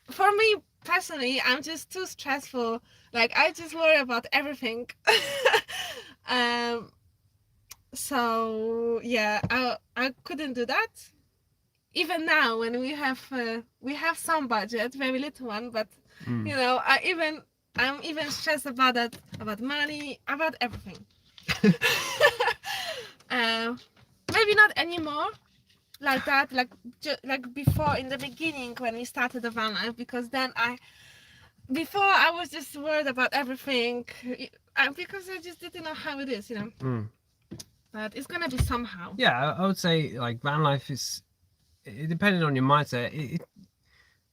for me personally, I'm just too stressful. Like, I just worry about everything. So yeah, I couldn't do that. Even now, when we have some budget, very little one, but I'm even stressed about that, about money, about everything. Maybe not anymore like that, like before, in the beginning when we started the van life, because then before I was just worried about everything, because I just didn't know how it is, But it's gonna be somehow. Yeah, I would say like van life is, depending on your mindset.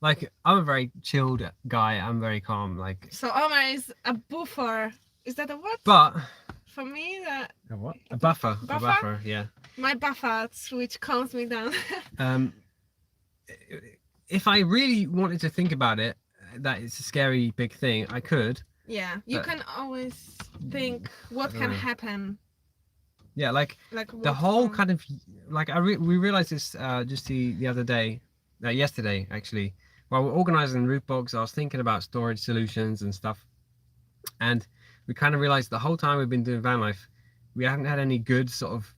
Like, I'm a very chilled guy. I'm very calm. Like, so Omar is a buffer. Is that a word? But for me, that a what? A buffer. A buffer. Yeah. My buffer, which calms me down. if I really wanted to think about it, that it's a scary big thing, I could. Yeah, you But- can always think what don't can know. happen. Yeah, like Like the what whole from- kind of like we realized this just the other day, yesterday actually, while we're organizing roof box. I was thinking about storage solutions and stuff, and we kind of realized the whole time we've been doing van life, we haven't had any good sort of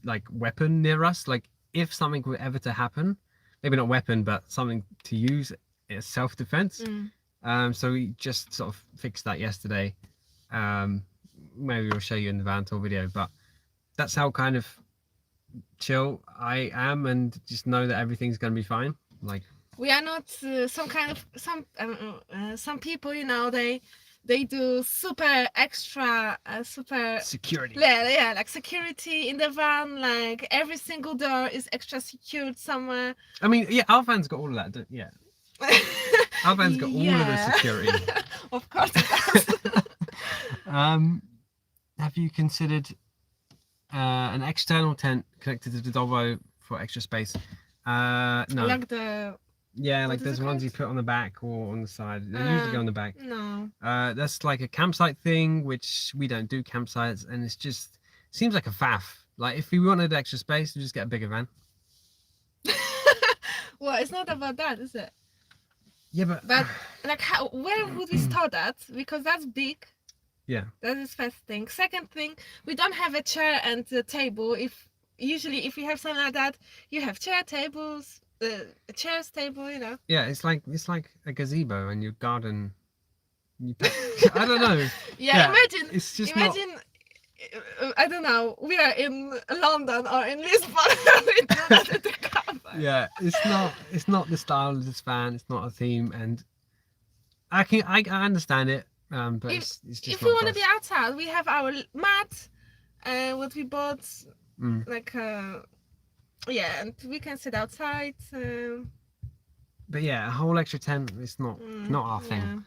like weapon near us. Like if something were ever to happen, maybe not weapon, but something to use as self-defense. So we just sort of fixed that yesterday. Maybe we'll show you in the van tour video, but that's how kind of chill I am, and just know that everything's gonna be fine. Like we are not some people, you know, they do super extra super security. yeah, like security in the van, like every single door is extra secured somewhere. I mean, yeah, our van's got all of that. Yeah, our van's got all of the Yeah. security. Of course it does. Have you considered an external tent connected to the Dobbo for extra space? No. Like the Yeah, what like is there's it ones you called? put on the back or on the side. They usually go on the back. No. That's like a campsite thing, which we don't do campsites, and it's just seems like a faff. Like if we wanted extra space, we just get a bigger van. Well, it's not about that, is it? Yeah, but But like, where would we store that? Because that's big. yeah, That is first thing. Second thing, we don't have a chair and a table. If usually if you have something like that, you have tables, chairs, table. You know. yeah, it's like a gazebo in your garden. I don't know. Yeah, imagine. It's just Imagine. I don't know. We are in London or in Lisbon. We do that at the car park. Yeah, it's not the style of this van. It's not a theme, and I understand it. But it's just If not we want for to be us. outside, we have our mat, what we bought, Mm. like yeah, and we can sit outside. But yeah, a whole extra tent. It's not our Yeah. thing.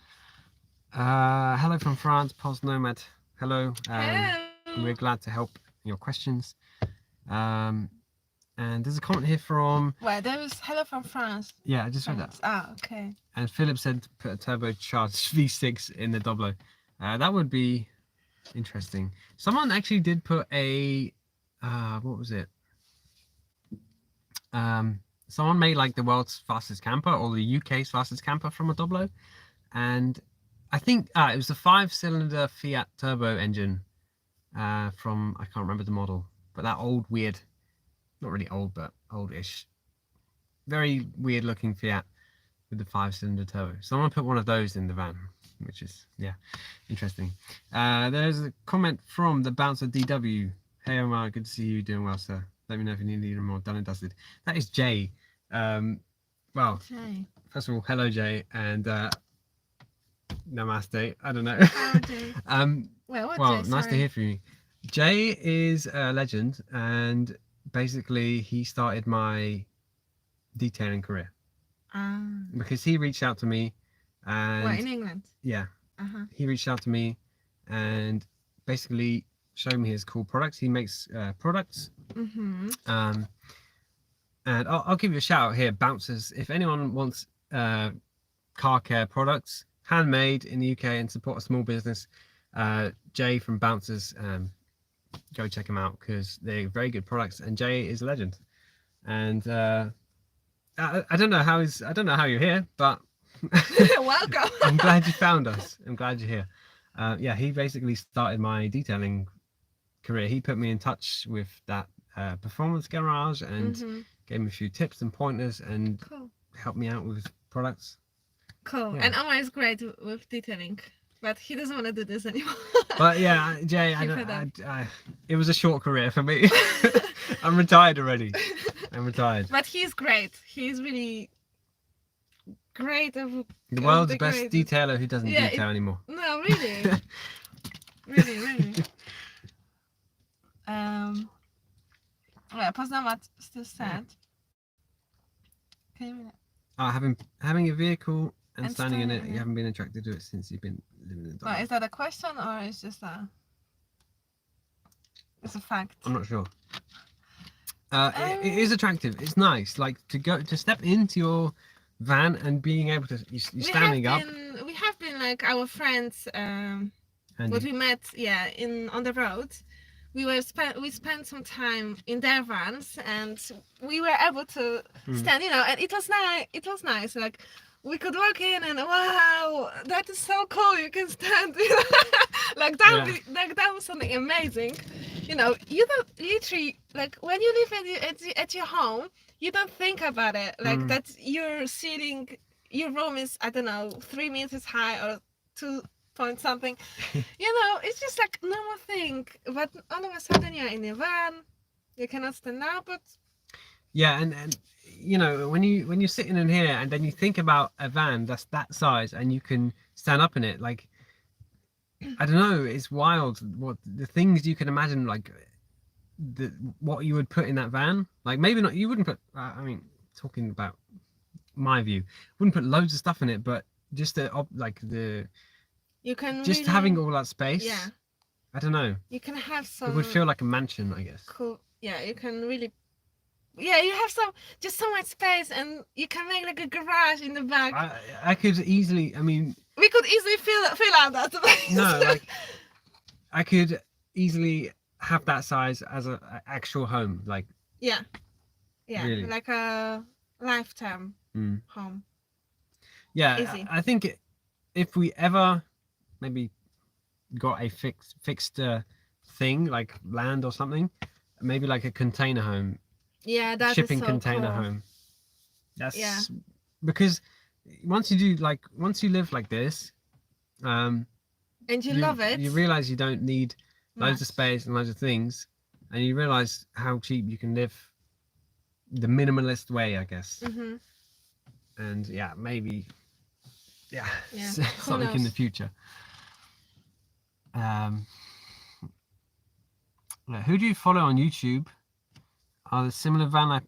Hello from France, Pos Nomad. Hello. Hello. We're glad to help your questions. And there's a comment here from Well, there is hello from France. yeah, I just read that. Ah, okay. And Philip said to put a turbocharged V6 in the Doblo. That would be interesting. Someone actually did put a what was it? Someone made like the world's fastest camper or the UK's fastest camper from a Doblo, and I think it was the 5-cylinder Fiat turbo engine from I can't remember the model, but that old weird, not really old but oldish, very weird looking Fiat with the 5-cylinder turbo. Someone put one of those in the van, which is interesting. There's a comment from the Bouncer DW. Hey Omar, good to see you doing well, sir. Let me know if you need any more done and dusted. That is Jay. Well, Jay. first of all, hello Jay, and namaste. I don't know. Hello, Jay. Well, Jay? nice to Sorry. hear from you. Jay is a legend, and basically he started my detailing career because he reached out to me, and Well, in England. yeah, Uh-huh. he reached out to me and basically showed me his cool products. He makes products. Mm-hmm. And I'll give you a shout out here, Bouncers. If anyone wants car care products, handmade in the UK, and support a small business, Jay from Bouncers, go check them out because they're very good products. And Jay is a legend. And I don't know how you're here, but Welcome. I'm glad you found us. I'm glad you're here. Yeah, he basically started my detailing career. He put me in touch with that performance garage and Mhm. gave me a few tips and pointers and Cool. helped me out with products. Cool. Yeah. And Omar is great with detailing, but he doesn't want to do this anymore. But yeah, Jay, Keep it up. it was a short career for me. I'm retired already. I'm retired. But he's great. He's really great. The world's the best greatest. detailer who doesn't Yeah, detail anymore. No, really. Really. Well, Poznań still sad. Can you... Having a vehicle and And standing in standing it, in you it. haven't been attracted to it since you've been living in Well, Dublin. is that a question or is just a... It's a fact. I'm not sure. It is attractive. It's nice. Like to step into your van and being able to you're standing up We have been like our friends. and What we met, yeah, in on the road. We spent some time in their vans, and we were able to stand, you know, and it was nice. It was nice. Like we could walk in, and wow, that is so cool. You can stand, like that. Yeah. Like that was something amazing. You know, you don't literally like when you live at your home, you don't think about it. Like that, your ceiling, your room is, I don't know, 3 meters high or 2 point something. You know, it's just like normal thing. But all of a sudden you're in a van, you cannot stand up, but yeah, and you know, when you're sitting in here and then you think about a van that's that size and you can stand up in it, like I don't know, it's wild what the things you can imagine, like what you would put in that van. Like maybe not, you wouldn't put I mean, talking about my view, wouldn't put loads of stuff in it, but just the you can just really, having all that space. yeah, I don't know, you can have some it would feel like a mansion, I guess. cool, yeah, you can really, yeah, you have just so much space, and you can make like a garage in the back. I could easily, I mean, We could easily fill out that space. no, like I could easily have that size as a actual home, like yeah, really. like a lifetime home. Yeah, Easy. I think if we ever maybe got a fixed thing like land or something, maybe like a container home, Yeah, that's shipping so container cool. home. That's Yeah. because once you live like this, And you love it. You realize you don't need loads of Much. space and loads of things, and you realize how cheap you can live the minimalist way, I guess. And yeah, maybe something in the future. Who do you follow on YouTube? Are the similar van life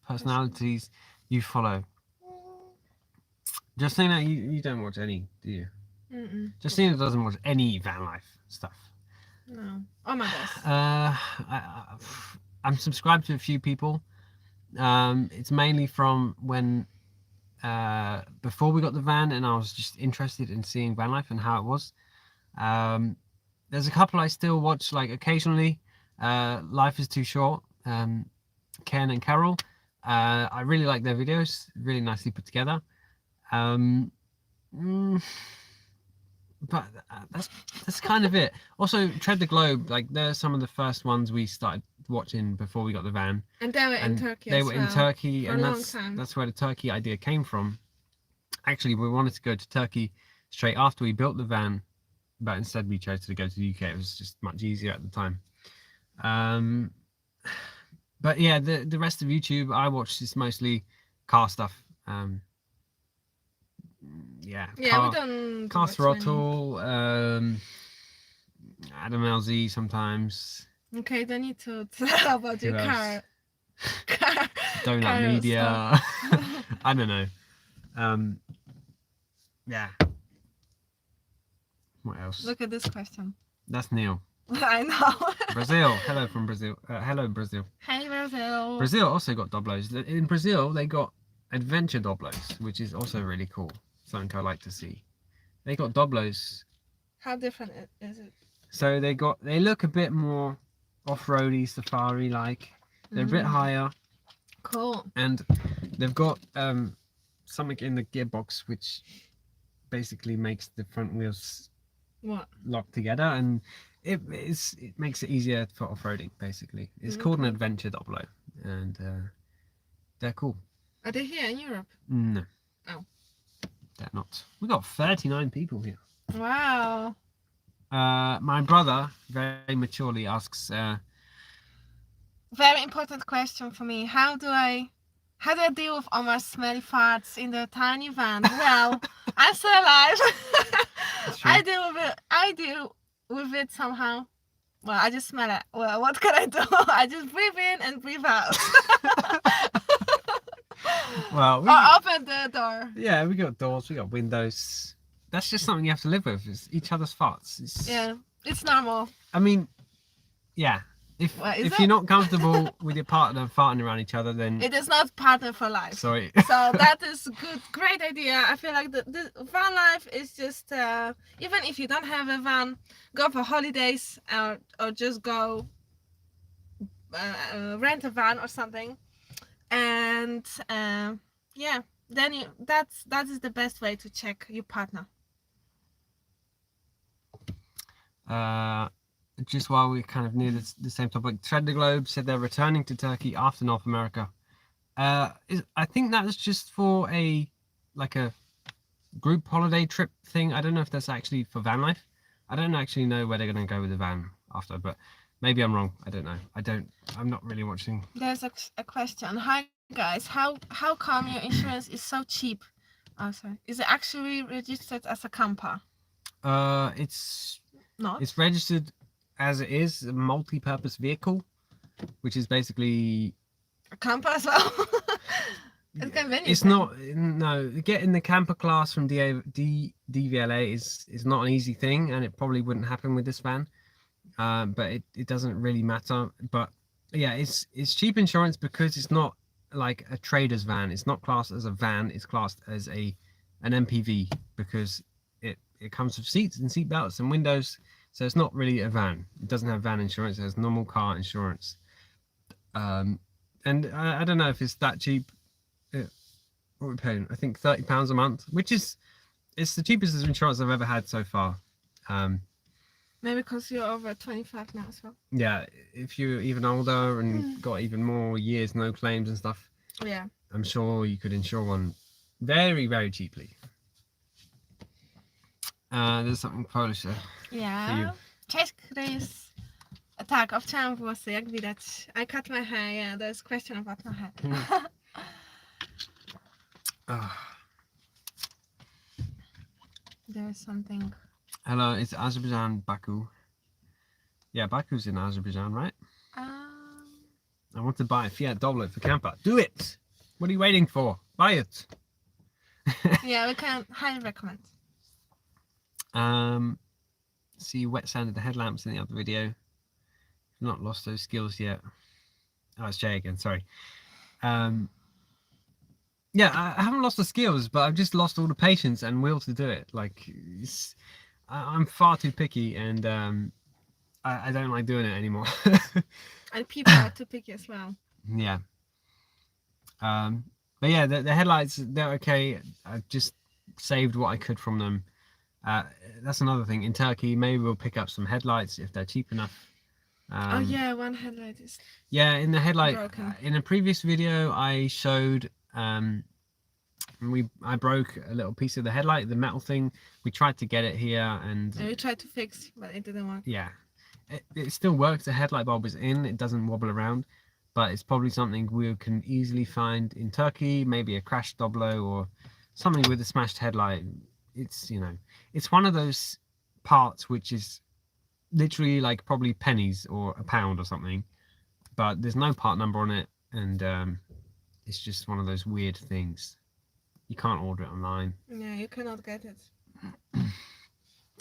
personalities you follow? Justina, you don't watch any, do you? Justina doesn't watch any van life stuff. No. Oh my gosh. I'm subscribed to a few people. It's mainly from when before we got the van, and I was just interested in seeing van life and how it was. There's a couple I still watch, like occasionally. Life is Too Short, Ken and Carol. I really like their videos, really nicely put together. But that's kind of it. Also, Tread the Globe, like they're some of the first ones we started watching before we got the van. And they were in Turkey. They were in Turkey, and time. that's where the Turkey idea came from. Actually, we wanted to go to Turkey straight after we built the van, but instead we chose to go to the UK. It was just much easier at the time. But yeah, the rest of YouTube I watch is mostly car stuff. We don't Car Throttle, Adam LZ sometimes. Okay, then you to tell about your car. Donut Media. I don't know. Yeah. What else? Look at this question. That's Neil. I know. Brazil. Hello from Brazil. Hello, Brazil. Hey, Brazil. Brazil also got Doblos. In Brazil, they got adventure Doblos, which is also really cool. Something I like to see. They got Doblos. How different is it? So they look a bit more off-roady, safari-like. They're a bit higher. Cool. And they've got something in the gearbox which basically makes the front wheels lock together, and it makes it easier for off-roading. Basically, it's called an adventure Doblo, and they're cool. Are they here in Europe? No. Oh. They're not. We got 39 people here. Wow. My brother very maturely asks. Very important question for me. How do I deal with Omar's smelly farts in the tiny van? Well, I'm still alive. I deal with it somehow. Well, I just smell it. Well, what can I do? I just breathe in and breathe out. Well, or open the door. Yeah, we got doors, we got windows. That's just something you have to live with. It's each other's farts. It's normal. I mean, yeah, What is if it? you're not comfortable with your partner farting around each other, then It is not partner for life. sorry. So that is great idea. I feel like the van life is just even if you don't have a van, go for holidays or just go rent a van or something, and yeah, then that is the best way to check your partner. Just while we're kind of near the same topic, Tread the Globe said they're returning to Turkey after North America. I think that's just for a group holiday trip thing. I don't know if that's actually for van life. I don't actually know where they're going to go with the van after, but maybe I'm wrong. I don't know. I'm not really watching. There's a question. Hi guys, how come your insurance is so cheap? Oh, sorry. Is it actually registered as a camper? It's Not. It's registered as it is a multi-purpose vehicle, which is basically A camper as well. It's convenient. It's not, no, getting the camper class from DVLA is not an easy thing, and it probably wouldn't happen with this van. But it doesn't really matter. But yeah, it's cheap insurance because it's not like a trader's van. It's not classed as a van. It's classed as an MPV because it comes with seats and seat belts and windows. So it's not really a van. It doesn't have van insurance. It has normal car insurance. And I don't know if it's that cheap. What are we paying? I think £30 a month, which it's the cheapest insurance I've ever had so far. Maybe because you're over 25 now as well. Yeah, if you're even older and got even more years, no claims and stuff. Yeah. I'm sure you could insure one very, very cheaply. There's something Polish there. Yeah. Cześć Chris. Tak, obcięłam włosy, jak widać. I cut my hair, yeah, there's a question about my hair. There's something. Hello, it's Azerbaijan, Baku. Yeah, Baku's in Azerbaijan, right? I want to buy a Fiat Doblo for camper. Do it! What are you waiting for? Buy it! Yeah, we can highly recommend. See, you wet sanded the headlamps in the other video. Not lost those skills yet. Oh, it's Jay again, sorry. Yeah, I haven't lost the skills, but I've just lost all the patience and will to do it. Like, I'm far too picky, and I don't like doing it anymore. And people are too picky as well. Yeah. But yeah, the headlights, they're okay. I've just saved what I could from them. That's another thing. In Turkey, maybe we'll pick up some headlights if they're cheap enough. Oh yeah, one headlight is. Yeah, in the headlight, broken. In a previous video, I showed I broke a little piece of the headlight, the metal thing. We tried to get it here, and we tried to fix, but it didn't work. Yeah, it still works. The headlight bulb is in. It doesn't wobble around, but it's probably something we can easily find in Turkey. Maybe a crash Doblo or something with a smashed headlight. It's it's one of those parts which is literally like probably pennies or £1 or something, but there's no part number on it, and it's just one of those weird things. You can't order it online. Yeah, you cannot get it.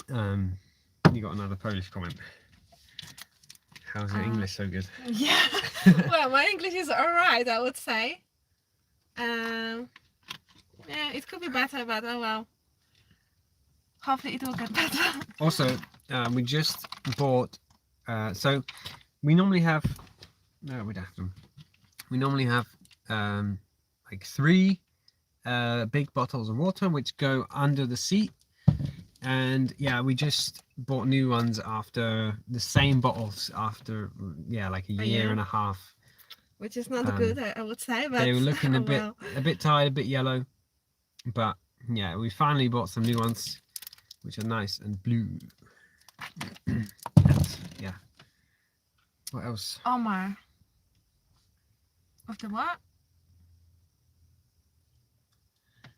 You got another Polish comment. How's your English so good? Yeah. Well, my English is alright, I would say. Yeah, it could be better, but oh well. Hopefully it will get better. Also, we just bought. So we normally have. No, we'd have them. We normally have like 3 big bottles of water which go under the seat, and yeah, we just bought new ones after the same bottles after like a year and a half, which is not good, I would say, but they were looking a bit tired, a bit yellow, but yeah, we finally bought some new ones which are nice and blue. And, yeah, what else? Omar of the what?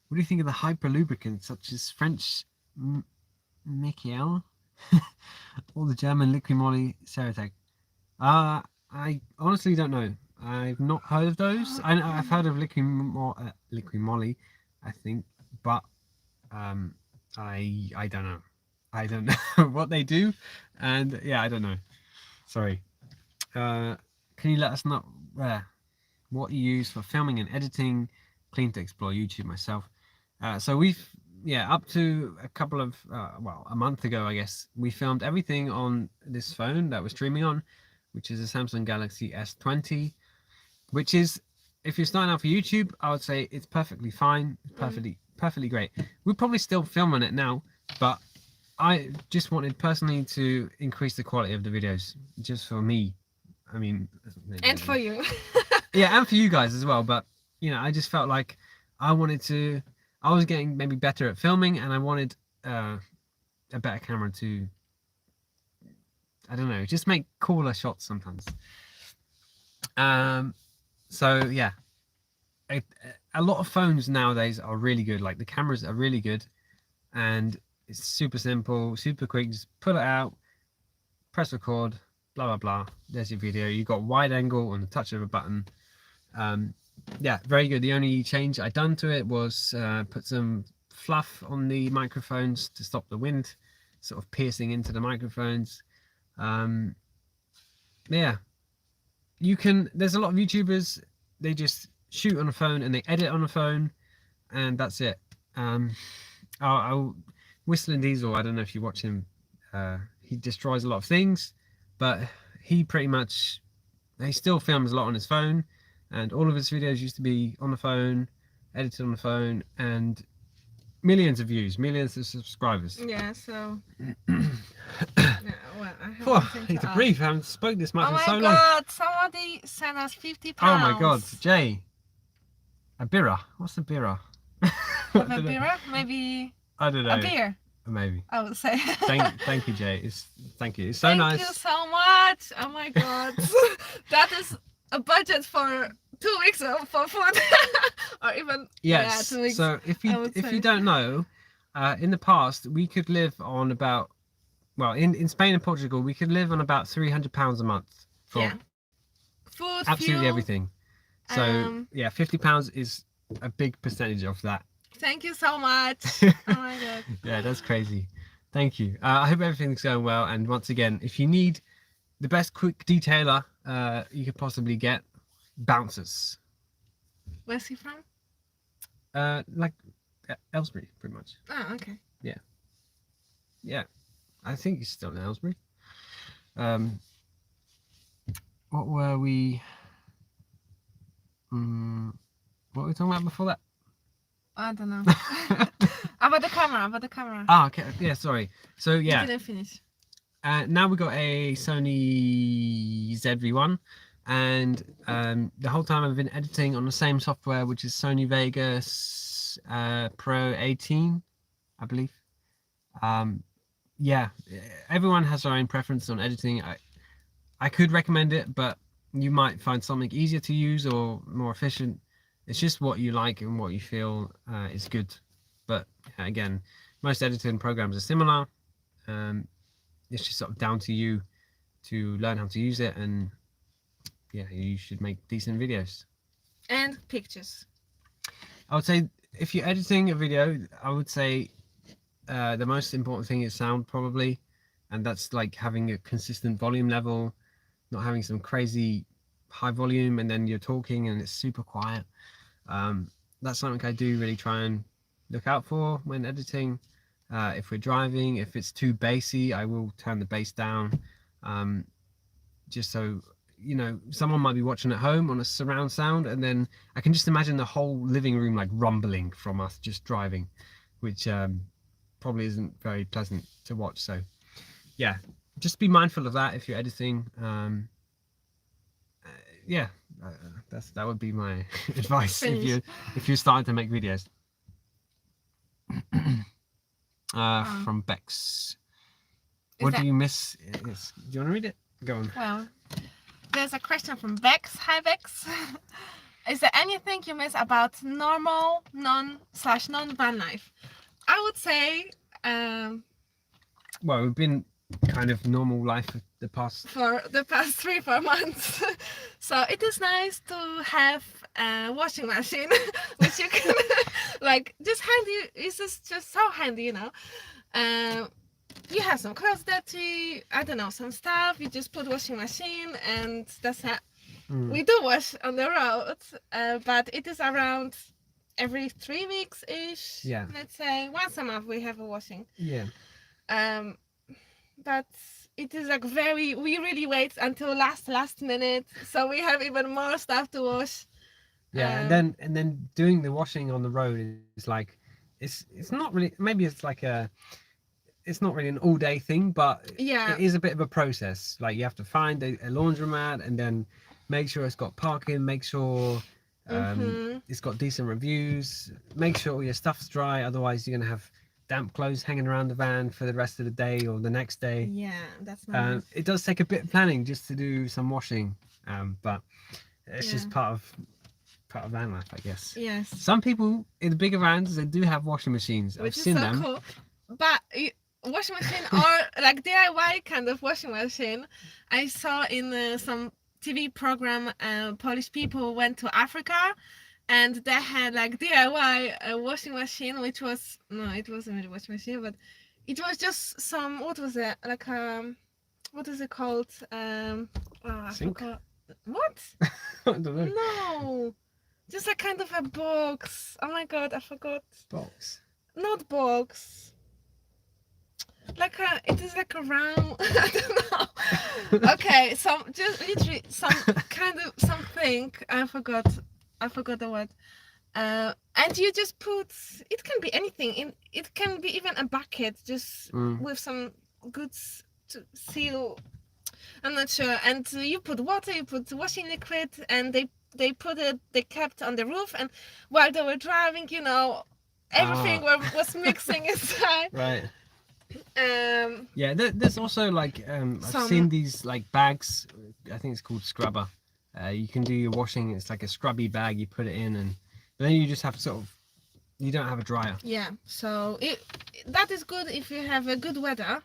What do you think of the hyper lubricants such as French Michael or the German Liquimoli Ceratec? I honestly don't know. I've not heard of those. I've heard of Liquimoli, I think, but I don't know. I don't know what they do, and yeah, I don't know. Sorry. can you let us know what you use for filming and editing? Keen to explore YouTube myself. So we've up to a couple of a month ago, I guess, we filmed everything on this phone that we're streaming on, which is a Samsung Galaxy S20, which is, if you're starting out for YouTube, I would say it's perfectly fine, perfectly great. We're probably still filming it now, but I just wanted personally to increase the quality of the videos, just for me. I mean, and for you. Yeah, and for you guys as well. But I just felt like I was getting maybe better at filming, and I wanted a better camera to, I don't know, just make cooler shots sometimes. So yeah, a lot of phones nowadays are really good. Like the cameras are really good, and it's super simple, super quick. Just pull it out, press record, blah blah blah. There's your video. You got wide angle on the touch of a button. Yeah, very good. The only change I done to it was put some fluff on the microphones to stop the wind sort of piercing into the microphones. Yeah, there's a lot of YouTubers, they just shoot on a phone and they edit on a phone, and that's it. I'll Whistling Diesel, I don't know if you watch him, he destroys a lot of things, but he still films a lot on his phone, and all of his videos used to be on the phone, edited on the phone, and millions of views, millions of subscribers. Yeah, so well, I have I need to breathe. I haven't spoken this much in so long. Oh my god, somebody sent us £50. Oh my god, Jay. A birra. What's a birra? A birra? Maybe I don't know. A beer. Maybe. I would say. Thank you, Jay. Thank you. It's so nice. Thank you so much. Oh my god. That is a budget for 2 weeks for food. Or even 2 weeks. So if you don't know, in the past we could live on about, well, in Spain and Portugal we could live on about £300 a month for food, absolutely fuel, everything. So yeah, £50 is a big percentage of that. Thank you so much. Oh my god. Yeah, that's crazy. Thank you. I hope everything's going well. And once again, if you need the best quick detailer you could possibly get, Bouncers. Where's he from? Like Aylesbury, pretty much. Oh, okay. Yeah. I think he's still in Aylesbury. What were we? What were we talking about before that? I don't know. About the camera. Ah, okay. Yeah, sorry. So yeah. You didn't finish. Now we've got a Sony ZV-1, and the whole time I've been editing on the same software, which is Sony Vegas Pro 18, I believe. Yeah, everyone has their own preference on editing. I could recommend it, but you might find something easier to use or more efficient. It's just what you like and what you feel is good. But again, most editing programs are similar. It's just sort of down to you to learn how to use it, and yeah, you should make decent videos. And pictures. I would say if you're editing a video, I would say the most important thing is sound, probably, and that's like having a consistent volume level, not having some crazy high volume and then you're talking and it's super quiet. That's something I do really try and look out for when editing. If we're driving, if it's too bassy, I will turn the bass down, just so someone might be watching at home on a surround sound, and then I can just imagine the whole living room like rumbling from us just driving, which probably isn't very pleasant to watch. So yeah, just be mindful of that if you're editing. Yeah, that would be my advice if you're starting to make videos. From Bex. What do you miss? Yes. Do you want to read it? Go on. Well, there's a question from Bex. Hi Bex. Is there anything you miss about normal non-van life? I would say well, we've been kind of normal life for the past 3-4 months. So it is nice to have a washing machine which you can like just handy. It's just so handy, you have some clothes dirty, I don't know, some stuff, you just put washing machine and that's it. We do wash on the road, but it is around every 3 weeks ish. Yeah. Let's say once a month we have a washing. Yeah. But it is like we really wait until last minute, so we have even more stuff to wash. Yeah, and then doing the washing on the road is like, it's not really, maybe it's like it's not really an all day thing, but Yeah. it is a bit of a process. Like you have to find a laundromat and then make sure it's got parking, make sure it's got decent reviews, make sure all your stuff's dry, otherwise you're gonna have damp clothes hanging around the van for the rest of the day or the next day. Yeah, that's nice. It does take a bit of planning just to do some washing, but it's just part of van life, I guess. Yes. Some people in the bigger vans, they do have washing machines. Which I've seen is so them. cool. But washing machine or like DIY kind of washing machine, I saw in some TV program, Polish people went to Africa and they had like DIY washing machine, which was, no, it wasn't really a washing machine, but it was just some, what was it? Like, what is it called? Oh, I Sink? forgot. What? I don't know. No. Just a kind of a box. Oh my god, I forgot. Box. Not box. Like it is like a round. I don't know. Okay, just literally some kind of something. I forgot the word. And you just put. It can be anything. It can be even a bucket, just with some goods to seal. I'm not sure. And you put water, you put washing liquid, and they kept on the roof, and while they were driving, everything was mixing inside. Right. Yeah, there's also like I've seen these like bags. I think it's called scrubber. You can do your washing. It's like a scrubby bag. You put it in, and then you just have you don't have a dryer. Yeah. So that is good if you have a good weather.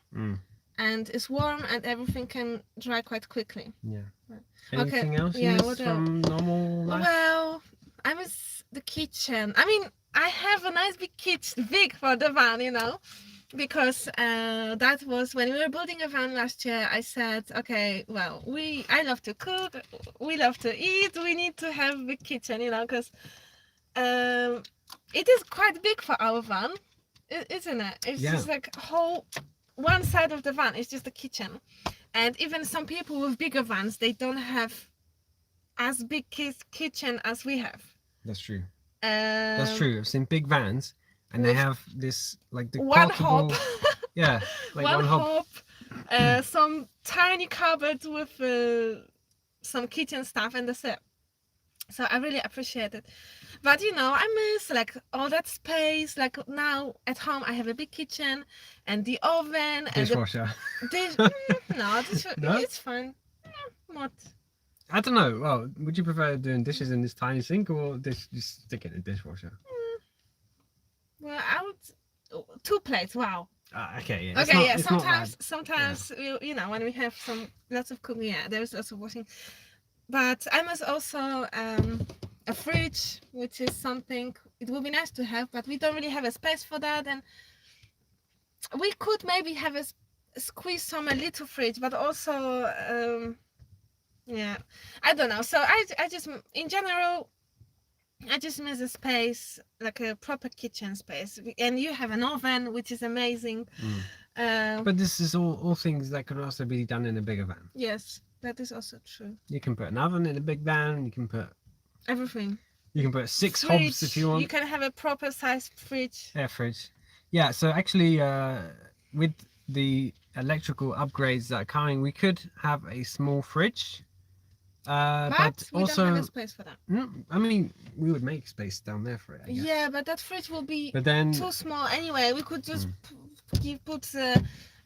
And it's warm and everything can dry quite quickly. Yeah. Right. Anything else you miss from normal life? Well, I miss the kitchen. I mean, I have a nice big kitchen, big for the van, because that was when we were building a van last year. I said, okay, well, I love to cook, we love to eat, we need to have a big kitchen, because it is quite big for our van, isn't it? It's just like whole. One side of the van is just the kitchen, and even some people with bigger vans, they don't have as big kitchen as we have. That's true. That's true. I've seen big vans, and they have this like the portable. Yeah, like one hob. Some tiny cupboard with some kitchen stuff, and that's it. So I really appreciate it. But I miss like all that space. Like now at home I have a big kitchen and the oven and dishwasher. No, it's fine. Not. I don't know. Well, would you prefer doing dishes in this tiny sink or just stick it in the dishwasher? Well, I would 2 plates. Wow. Okay. Yeah. Okay. Sometimes when we have lots of cooking, there's lots of washing. But I must also a fridge, which is something it would be nice to have, but we don't really have a space for that, and we could maybe have squeeze a little fridge, but also I don't know. So I just in general I just miss a space, like a proper kitchen space, and you have an oven, which is amazing. But this is all things that could also be done in a bigger van. Yes. That is also true. You can put an oven in a big van. You can put everything. You can put 6 hobs if you want. You can have a proper sized fridge. Air fridge. Yeah. So actually, with the electrical upgrades that are coming, we could have a small fridge. But we also, don't have a space for that. I mean, we would make space down there for it, I guess. Yeah, but that fridge will be too small anyway. We could just put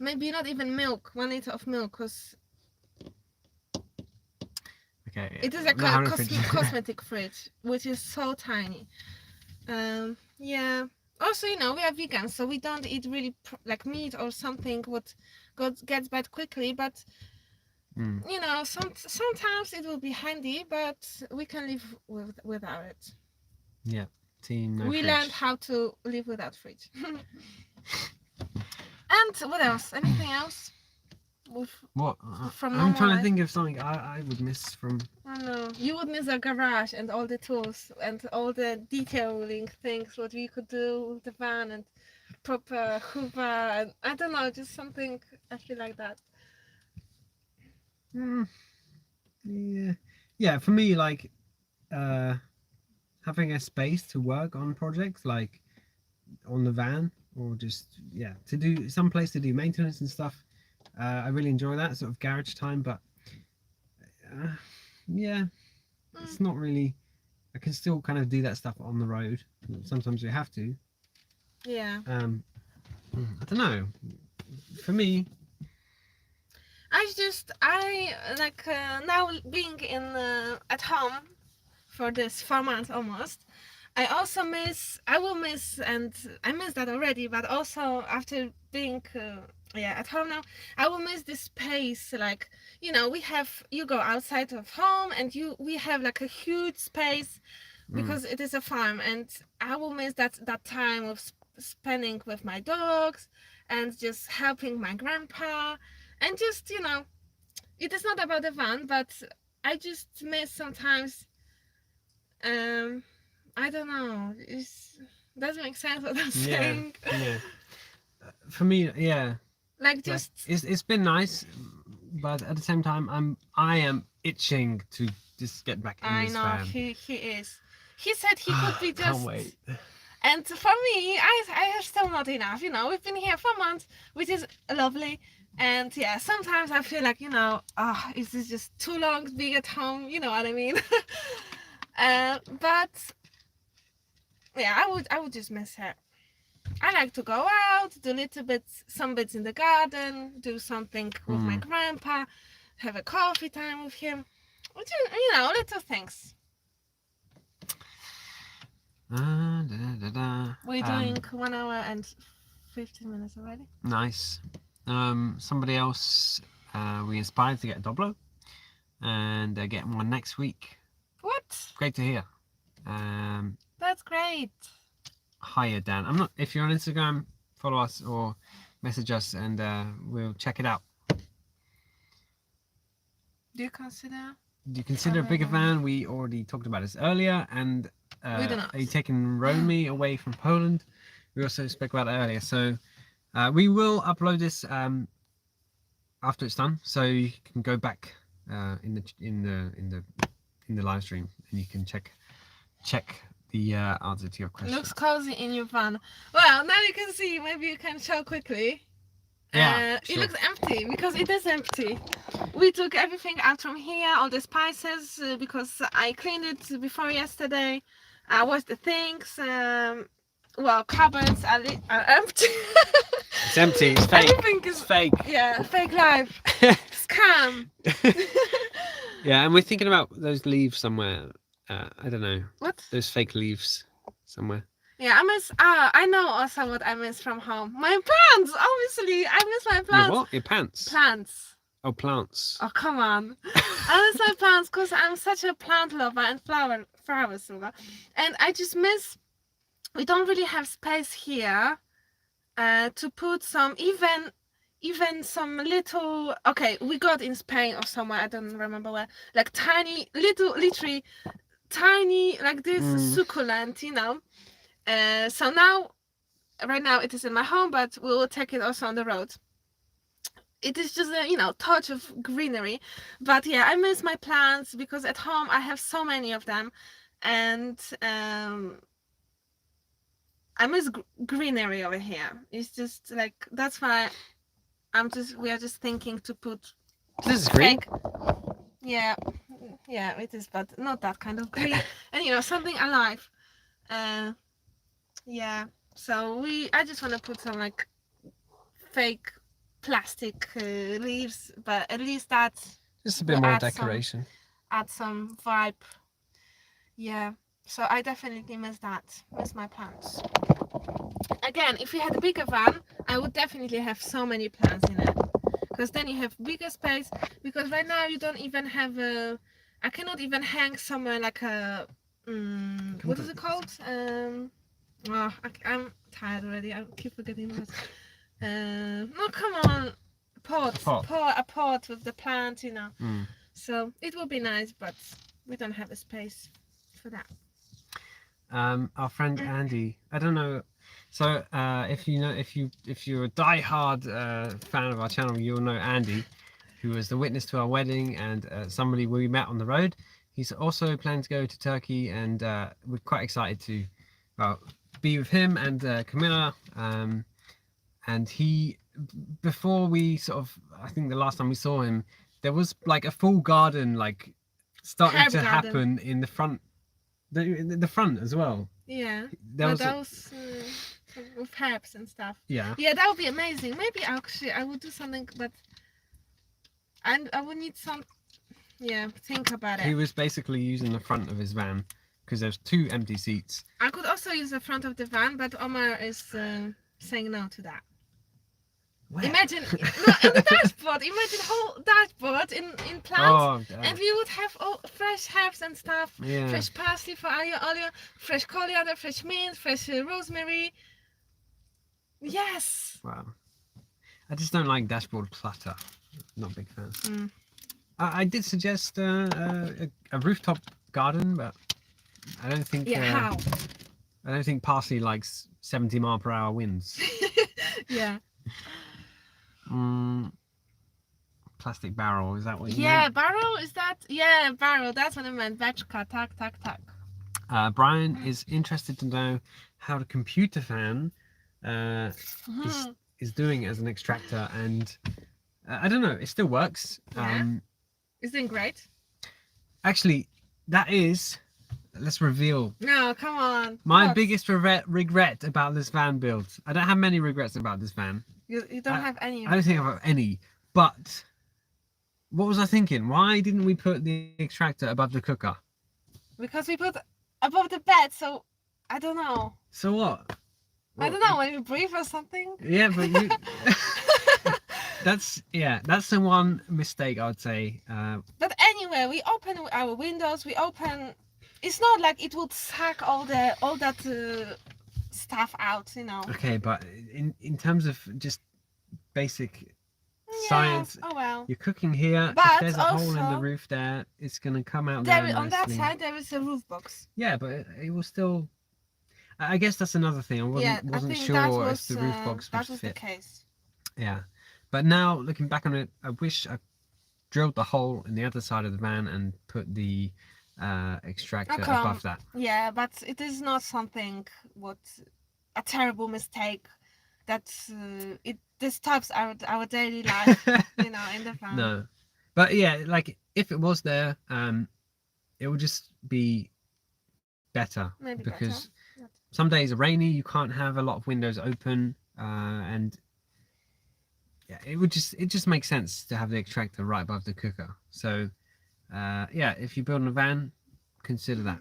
maybe not even milk, 1 liter of milk, because it is a cosmetic fridge, which is so tiny. Yeah. Also, we are vegans, so we don't eat really like meat or something what gets bad quickly. But sometimes it will be handy, but we can live without it. Yeah. Team no we fridge. learned how to live without fridge. And what else? Anything else? With What? from I'm normal trying to life? think of something I would miss from. I don't know. You would miss a garage and all the tools and all the detailing things what we could do with the van and proper hoover and I don't know, just something I feel like that. Yeah. For me, like having a space to work on projects, like on the van, or just to do some place to do maintenance and stuff. I really enjoy that sort of garage time, but it's not really. I can still kind of do that stuff on the road. Sometimes you have to. Yeah. I don't know. For me, I like now being in at home for this 4 months almost. I will miss, and I miss that already, but also after being at home now, I will miss this space. Like, you go outside of home and we have like a huge space because it is a farm, and I will miss that time of spending with my dogs and just helping my grandpa, and just it is not about the van, but I just miss sometimes. I don't know. It doesn't make sense what I'm saying. yeah. For me, Like just. It's been nice, but at the same time, I am itching to just get back in I this know van. he is. He said he could be just. Can't wait. And for me, I have still not enough. We've been here for months, which is lovely. And yeah, sometimes I feel like is this just too long being at home? You know what I mean? But yeah, I would just miss her. I like to go out, do some bits in the garden, do something with my grandpa, have a coffee time with him. Little things. We're doing 1 hour and 15 minutes already. Nice. Somebody else we inspired to get a Doblo, and they're getting one next week. What? Great to hear. That's great. Hiya Dan. I'm not. If you're on Instagram, follow us or message us, and we'll check it out. Do you consider a bigger van? We already talked about this earlier, and we do not. are you taking Romy away from Poland? We also spoke about that earlier. So we will upload this after it's done, so you can go back in the live stream, and you can check the answer to your question. Looks cozy in your van. Well, now you can see. Maybe you can show quickly. Yeah, It looks empty because it is empty. We took everything out from here, all the spices, because I cleaned it before yesterday. I washed the things. Cupboards are empty. It's empty. It's fake. Everything is fake. Yeah, fake life. Scam. Yeah, and we're thinking about those leaves somewhere. I don't know. What? Those fake leaves somewhere. Yeah, I miss. I know also what I miss from home. My plants, obviously. I miss my plants. Your what? Your pants? Plants. Oh, plants. Oh, come on. I miss my plants because I'm such a plant lover and flowers lover. And I just miss. We don't really have space here to put some even some little. Okay, we got in Spain or somewhere. I don't remember where. Like tiny little, literally tiny, like this succulent, So right now it is in my home, but we will take it also on the road. It is just a touch of greenery, but yeah, I miss my plants because at home I have so many of them, and I miss greenery over here. It's just like that's why we are just thinking to put. This is green. Yeah, it is, but not that kind of green, and something alive. Yeah, so I just want to put some like fake plastic leaves, but at least that's just a bit more decoration. Add some vibe. Yeah, so I definitely miss my plants. Again, if we had a bigger van, I would definitely have so many plants in it, because then you have bigger space. Because right now you don't even have I cannot even hang somewhere like a what is it called? I'm tired already. I keep forgetting what. No, come on, pot, Pot. a pot with the plant, you know. Mm. So it would be nice, but we don't have a space for that. Our friend Andy, I don't know. So if you know, if you're a die-hard fan of our channel, you'll know Andy, who was the witness to our wedding and somebody we met on the road. He's also planning to go to Turkey, and we're quite excited to, well, be with him and Camilla. And he, before we sort of, I think the last time we saw him, there was like a full garden, like starting Herb to garden. happen in the front, the front as well. Yeah, There but was those with herbs and stuff. yeah. Yeah, that would be amazing. Maybe actually I would do something, but I would need some. Yeah, think about He it. was basically using the front of his van because there's 2 empty seats. I could also use the front of the van, but Omar is saying no to that. Where? Imagine no, on the dashboard. Imagine whole dashboard in plants, Oh, and we would have all fresh herbs and stuff. yeah. Fresh parsley for olio, fresh coriander, fresh mint, fresh rosemary. Yes. Wow. I just don't like dashboard clutter. Not a big fan. Mm. I did suggest a rooftop garden, but I don't think. Yeah. How? I don't think parsley likes 70-mile-per-hour winds. Yeah. Plastic barrel, is that what you Yeah, meant? barrel, is that? Yeah, barrel, that's what I meant. Beczka, tak, tak, tak. Brian is interested to know how the computer fan is doing as an extractor, and I don't know, it still works. Yeah. It's doing great. Actually, that is, let's reveal No, come on. my What? biggest regret about this van build. I don't have many regrets about this van. You don't have any. I don't think I have any, but what was I thinking? Why didn't we put the extractor above the cooker? Because we put above the bed, so I don't know. So what? I don't know, when you breathe or something. Yeah, but you... that's the one mistake I would say. But anyway, we open our windows. We open. It's not like it would suck all that stuff out, you know. Okay, but in terms of just basic science, Oh well. you're cooking here. But if there's a hole in the also- roof there, it's gonna come out There, very on that nicely. side, there is a roof box. Yeah, but it will still. I guess that's another thing. I wasn't I think sure that was, if the roof box that would was the fit. case. Yeah, but now looking back on it, I wish I drilled the hole in the other side of the van and put the extractor Okay. above that. Yeah, but it is not something a terrible mistake that it disturbs our daily life, you know, in the van. No, but yeah, like if it was there, it would just be better. Maybe because better. some days are rainy, you can't have a lot of windows open, and yeah, it just makes sense to have the extractor right above the cooker. So yeah, if you're building a van, consider that.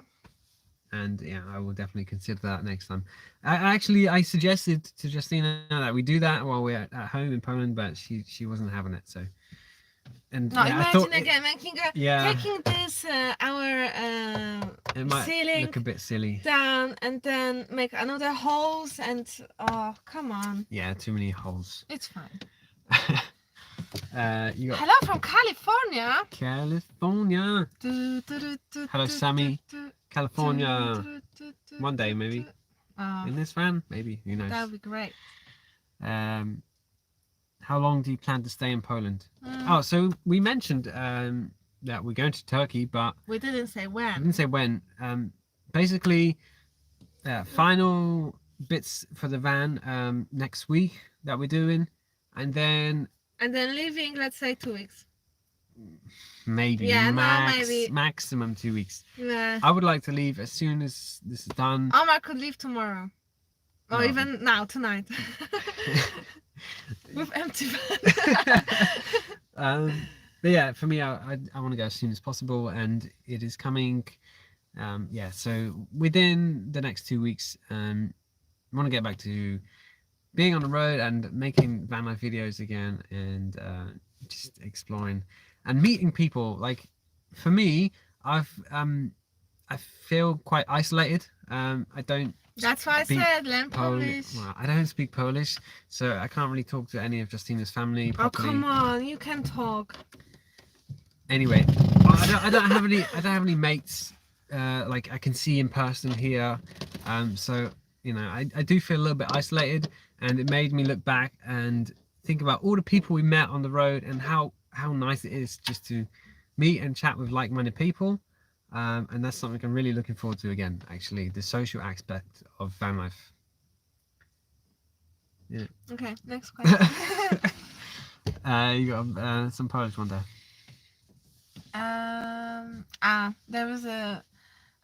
And yeah, I will definitely consider that next time. I suggested to Justina that we do that while we're at home in Poland, but she wasn't having it. So, and No, yeah, I imagine thought again making taking this our it might ceiling look a bit silly. down and then make another holes and oh come on, Yeah, too many holes. it's fine. You got Hello from California. California. Hello, Sammy. California. One day maybe. Oh, In this van, maybe. Who knows? that would be great. How long do you plan to stay in Poland? Oh, so we mentioned that we're going to Turkey, but We didn't say I when. didn't say when. Basically, final bits for the van next week that we're doing, and then And then leaving, let's say 2 weeks. maybe Yeah, no, maybe. maximum 2 weeks. Yeah. I would like to leave as soon as this is done. Omar could leave tomorrow. Or No. even now, tonight. With empty van. But yeah, for me, I want to go as soon as possible, and it is coming. Yeah, so within the next 2 weeks, I want to get back to being on the road and making van life videos again, and just exploring and meeting people. Like for me, I feel quite isolated. I don't That's why I speak said learn Polish. Well, I don't speak Polish, so I can't really talk to any of Justina's family Oh, properly. come on, you can talk. Anyway, I don't have any mates like I can see in person here. So you know, I do feel a little bit isolated, and it made me look back and think about all the people we met on the road and how nice it is just to meet and chat with like-minded people. And that's something I'm really looking forward to again. Actually, the social aspect of van life. Yeah. Okay, next question. You got some Polish one there. There was a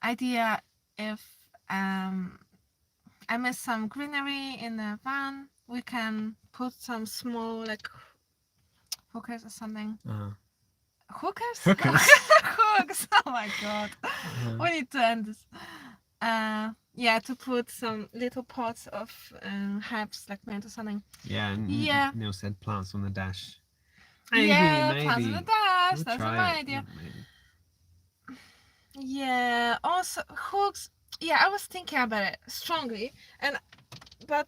idea if I miss some greenery in the van, we can put some small like hookers or something. Hookers? Hookers. Hooks. Oh my god. We need to end this. Yeah, to put some little pots of herbs like mint or something. Yeah, and Yeah. Neil said plants on the dash. Yeah, plants on the dash. We'll That's try my it. idea. Maybe. Yeah. Also hooks. Yeah, I was thinking about it strongly, but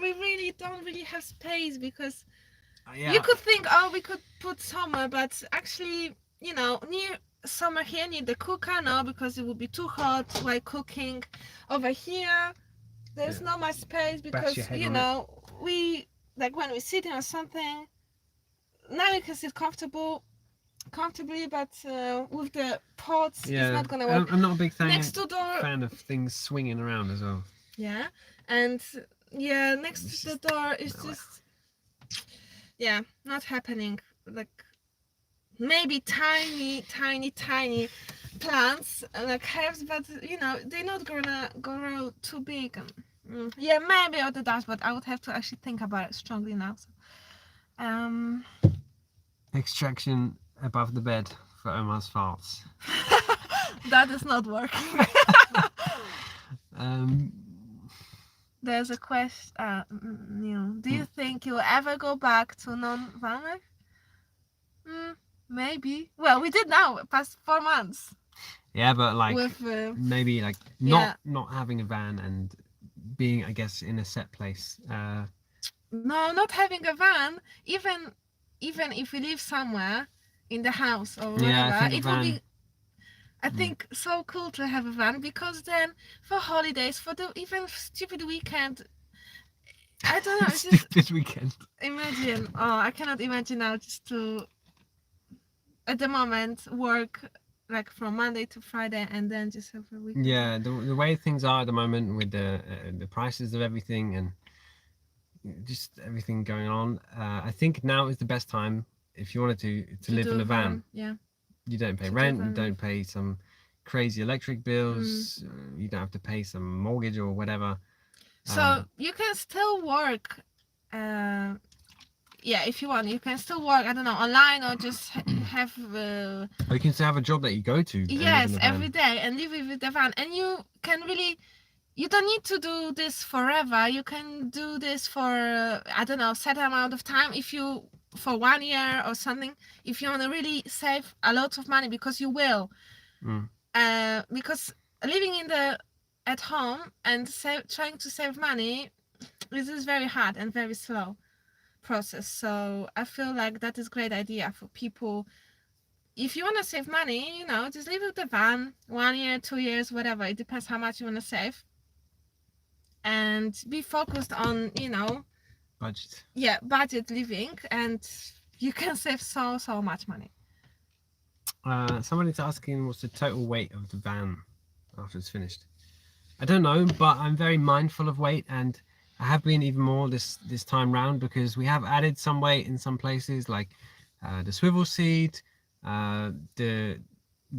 we really don't really have space because Yeah. you could think, oh, we could put somewhere, but actually, you know, near somewhere here near the cooker, no, because it would be too hot while cooking. Over here, there's not much space because you know we like when we're sitting or something. Now you can sit comfortably, but with the pots, it's not gonna work. I'm not a big Next to door, fan of things swinging around as well. yeah, and yeah, next to the door is just yeah, not happening. Like maybe tiny plants like herbs, but you know they're not gonna grow too big. Yeah, maybe on the dash, but I would have to actually think about it strongly now. So, Extraction above the bed for Omar's farts. that is not working. Um, There's a question. Neil, do you think you'll ever go back to non-van life? Maybe. Well, we did now, past 4 months. Yeah, but like with, maybe like not having a van and being, I guess, in a set place. No, not having a van. Even if we live somewhere in the house or whatever, it will be. I think so cool to have a van because then for holidays, for the even stupid weekend. I don't know. It's just stupid weekend. Imagine. Oh, I cannot imagine now just to. At the moment, work like from Monday to Friday and then just have a weekend. Yeah, the way things are at the moment with the prices of everything and just everything going on, I think now is the best time if you wanted to live in a van. Yeah. You don't pay rent, you don't pay some crazy electric bills, you don't have to pay some mortgage or whatever. So you can still work. Yeah, if you want, you can still work. I don't know, online or just have. Or you can still have a job that you go to. Yes, every day and live with the van, and you can really. You don't need to do this forever. You can do this for I don't know, set amount of time. If you for 1 year or something, if you want to really save a lot of money, because you will. Because living at home and trying to save money, this is very hard and very slow process. So I feel like that is a great idea for people. If you want to save money, you know, just live with the van 1 year, 2 years, whatever. It depends how much you want to save. And be focused on, you know, budget. Yeah, budget living, and you can save so much money. Somebody's asking what's the total weight of the van after it's finished. I don't know, but I'm very mindful of weight, and I have been even more this time round because we have added some weight in some places, like the swivel seat, the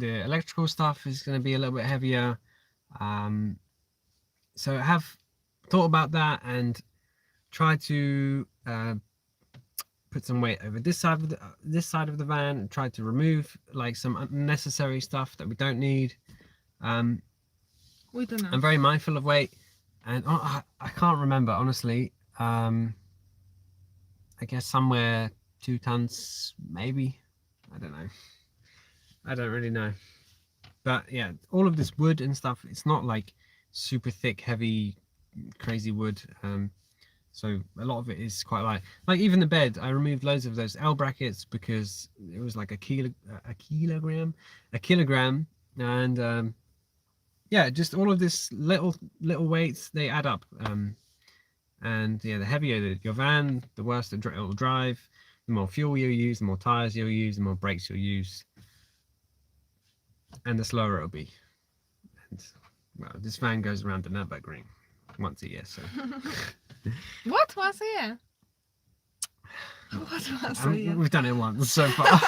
electrical stuff is going to be a little bit heavier. So I have thought about that and tried to put some weight over this side of the van and tried to remove like some unnecessary stuff that we don't need. We don't know. I'm very mindful of weight, and I can't remember honestly. I guess somewhere 2 tons maybe. I don't know. I don't really know. But yeah, all of this wood and stuff, it's not like super thick, heavy, crazy wood. So a lot of it is quite light. Like even the bed, I removed loads of those L brackets because it was like a kilogram, and yeah, just all of this little weights, they add up. And yeah, the heavier your van, the worse it will drive. The more fuel you use, the more tires you'll use, the more brakes you'll use, and the slower it'll be. And well, this van goes around the Nürburgring once a year, so. What was it? What was it? We've done it once so far.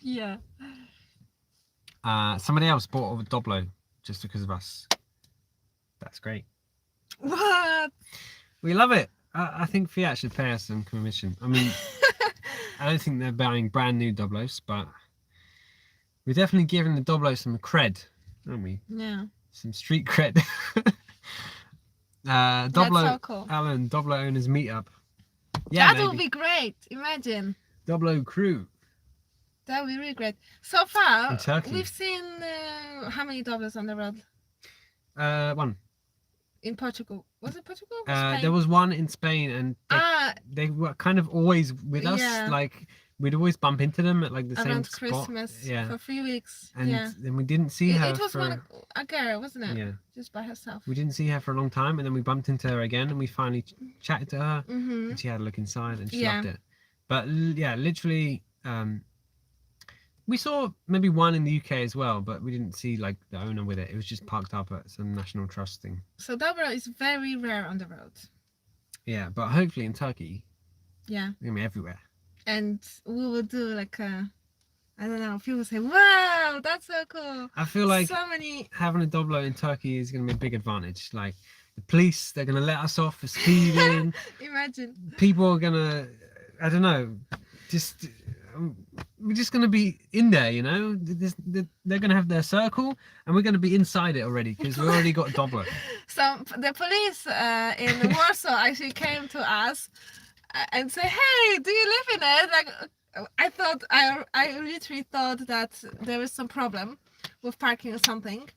Yeah. Somebody else bought a Doblo just because of us. That's great. What? We love it. I think Fiat should pay us some commission. I mean, I don't think they're buying brand new Doblos, but we're definitely giving the Doblo some cred, aren't we? Yeah. Some street cred. Doblo, That's so cool. Alan, Doblo owners meetup. Yeah, That would be great. Imagine. Doblo crew. That would be really great. So far, In Turkey. we've seen how many doubles on the road One. in Portugal? Was it Portugal? Or There Spain? was one in Spain, and they were kind of always with us. Yeah. Like we'd always bump into them at like the same Around spot. Christmas Yeah. for 3 weeks. And Yeah. then we didn't see her It was for a girl, wasn't it? yeah. Just by herself. We didn't see her for a long time, and then we bumped into her again, and we finally chatted to her, Mm-hmm. and she had a look inside, and she Yeah. loved it. But yeah, literally, we saw maybe one in the UK as well, but we didn't see like the owner with it. It was just parked up at some National Trust thing. So double is very rare on the road. Yeah, but hopefully in Turkey, Yeah. it's gonna be everywhere. And we will do like a, I don't know, people say, wow, that's so cool. I feel like So many. having a Doblo in Turkey is gonna be a big advantage. Like the police, they're gonna let us off for speeding. Imagine. People are gonna, I don't know, just we're just gonna be in there, you know. They're gonna have their circle, and we're gonna be inside it already because we already got a Doblo. So the police in Warsaw actually came to us and say, "Hey, do you live in it?" Like I literally thought that there was some problem with parking or something.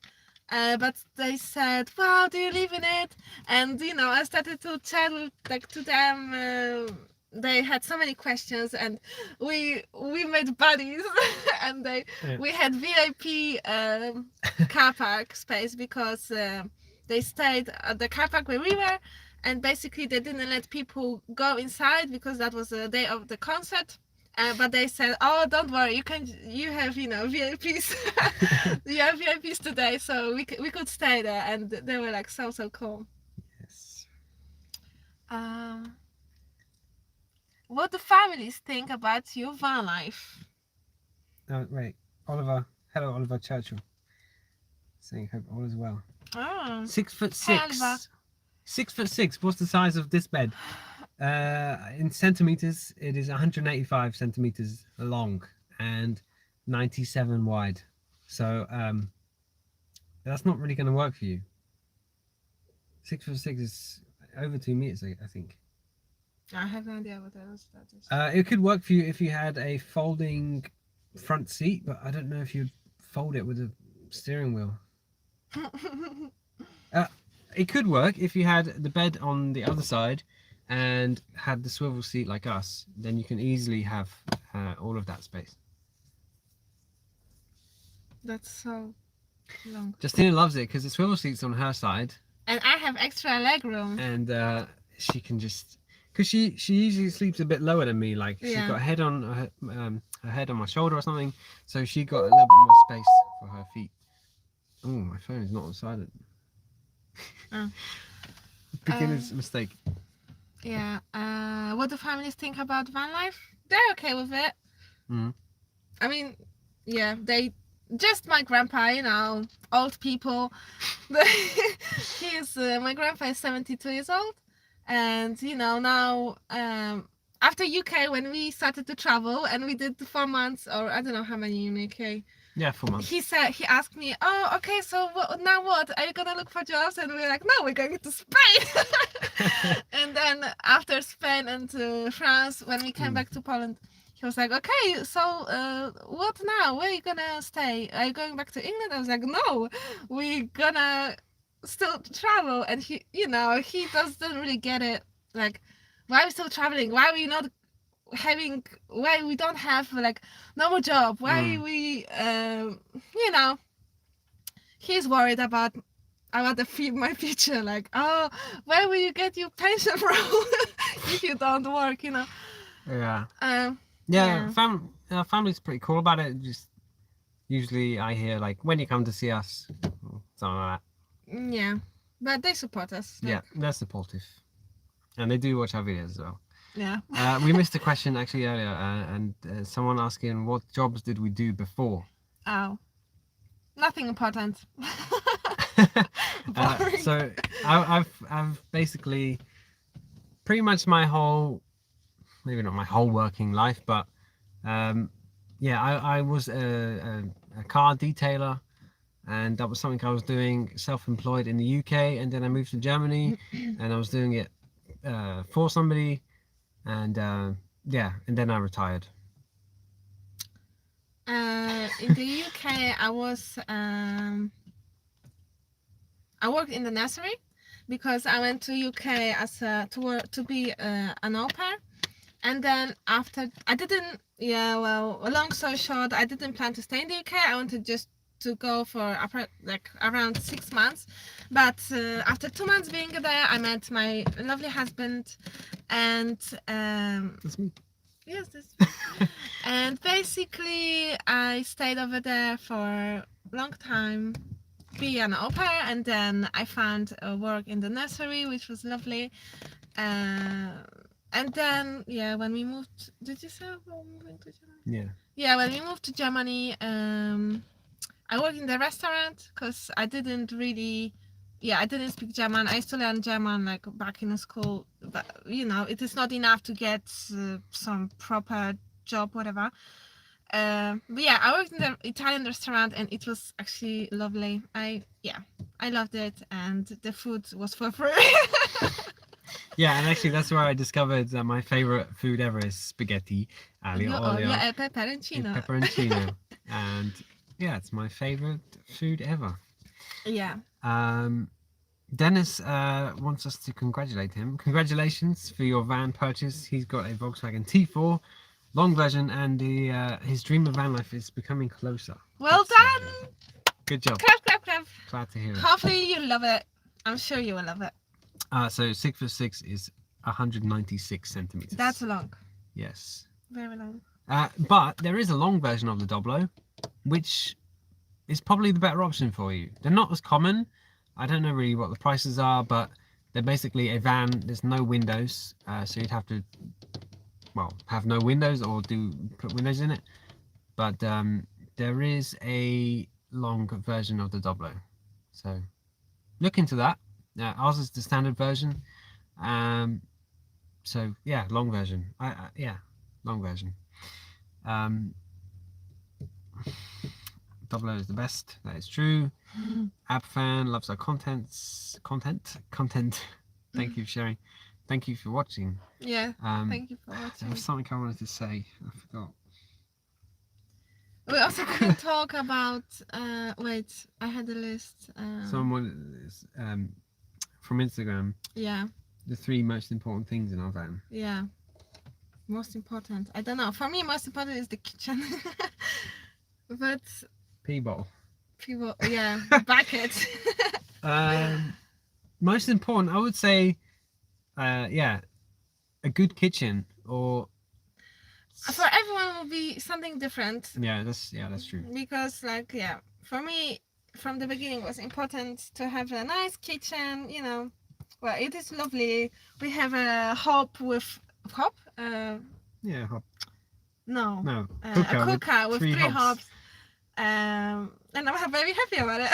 But they said, "Wow, do you live in it?" And you know, I started to chat with, like, to them. They had so many questions, and we made buddies, and we had VIP car park space because they stayed at the car park where we were, and basically they didn't let people go inside because that was the day of the concert. But they said, "Oh, don't worry, you have VIPs, you have VIPs today, so we could stay there," and they were like so cool. Yes. What do families think about your van life? Oh wait, Oliver. Hello, Oliver Churchill. Saying hope all is well. Oh, 6'6". Hey, Oliver. 6'6". What's the size of this bed? In centimeters, it is 185 centimeters long and 97 wide. So that's not really going to work for you. 6'6" is over 2 meters, I think. I have no idea what that is. It could work for you if you had a folding front seat, but I don't know if you'd fold it with a steering wheel. It could work if you had the bed on the other side and had the swivel seat like us. Then you can easily have all of that space. That's so long. Justina loves it because the swivel seat's on her side, And I have extra leg room. and she can just, because she usually sleeps a bit lower than me. Like she's Yeah. got her head on my shoulder or something, so she got a little bit more space for her feet. Oh, my phone is not on silent. Oh. Beginner's mistake. Yeah. What do families think about van life? They're okay with it. Mhm. I mean, yeah, they just my grandpa, old people. My grandpa is 72 years old, and now after UK, when we started to travel and we did 4 months, or I don't know how many in UK. Yeah, 4 months. He asked me, "Oh, okay, so now what? Are you gonna look for jobs?" And we're like, "No, we're going to Spain." And then after Spain and France, when we came back to Poland, he was like, "Okay, so what now? Where are you gonna stay? Are you going back to England?" I was like, "No, we're gonna still travel, and he, he doesn't really get it. Like, why are we still traveling? Why are we not having? Why we don't have like normal job? Why we, he's worried about my future. Like, oh, where will you get your pension from if you don't work? Yeah. Um, Yeah. yeah. Family's pretty cool about it. Just usually I hear like when you come to see us, or something like that. Yeah, but they support us. Yeah, Like, they're supportive, and they do watch our videos as well. yeah. We missed a question actually earlier, and someone asking what jobs did we do before. Oh, nothing important. Boring. So I've basically pretty much my whole, maybe not my whole working life, but yeah, I was a car detailer, and that was something I was doing self-employed in the UK, and then I moved to Germany, and I was doing it for somebody, and yeah, and then I retired. In the UK, I worked in the nursery because I went to UK as to work to be an au pair, and then after I didn't. Yeah, well, long story short, I didn't plan to stay in the UK. I wanted just to go for like around 6 months, but after 2 months being there, I met my lovely husband, and That's me. yes, and basically I stayed over there for a long time, be an au pair, and then I found work in the nursery, which was lovely. And then yeah, when we moved, did you say we're moving to Germany? Yeah. Yeah, when we moved to Germany, I worked in the restaurant because I didn't really, I didn't speak German. I used to learn German like back in school, but it is not enough to get some proper job, whatever. But yeah, I worked in the Italian restaurant, and it was actually lovely. I loved it, and the food was for free. Yeah, and actually that's where I discovered that my favorite food ever is spaghetti aglio olio e e peperoncino. pepperoncino, and yeah, it's my favorite food ever. Yeah. Dennis wants us to congratulate him. Congratulations for your van purchase. He's got a Volkswagen T4 long version, and his dream of van life is becoming closer. Well done. Good job. Clap, clap, clap. Glad to hear it. Hopefully you love it. I'm sure you will love it. So 6'6" is 196 centimeters. That's long. Yes. Very long. But there is a long version of the Doblo, which is probably the better option for you. They're not as common. I don't know really what the prices are, but they're basically a van. There's no windows, so you'd have to, well, have no windows or put windows in it. But there is a long version of the Doblo, so look into that. Ours is the standard version. So yeah, long version. Long version. Doblo is the best. That is true. Ab fan loves our content. Thank you for sharing. Thank you for watching. Yeah. Thank you for watching. There was something I wanted to say. I forgot. We also didn't talk about. Wait, I had a list. Someone from Instagram. Yeah. The 3 most important things in our van. Yeah. Most important. I don't know. For me, most important is the kitchen. But. Pee bottle. People, yeah, bucket. Most important, I would say, a good kitchen, or for everyone will be something different. Yeah, that's true. Because for me, from the beginning, it was important to have a nice kitchen. Well, it is lovely. We have a hob with hob. Yeah, hob. No. A cooker with 3 hobs. hobs. And I'm very happy about it.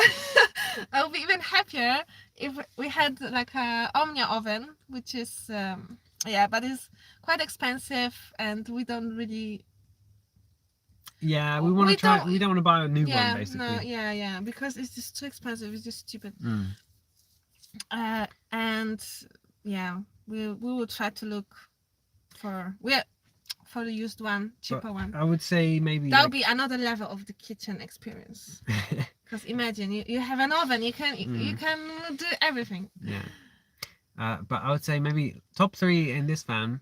I would be even happier if we had like a Omnia oven, which is but it's quite expensive, and we don't really. Yeah, we want to try. We don't want to buy a new one, basically. No, because it's just too expensive. It's just stupid. And yeah, we will try to look for the used one, cheaper one. I would say maybe that would be another level of the kitchen experience. Because imagine you have an oven, you can do everything. Yeah. But I would say maybe top 3 in this van.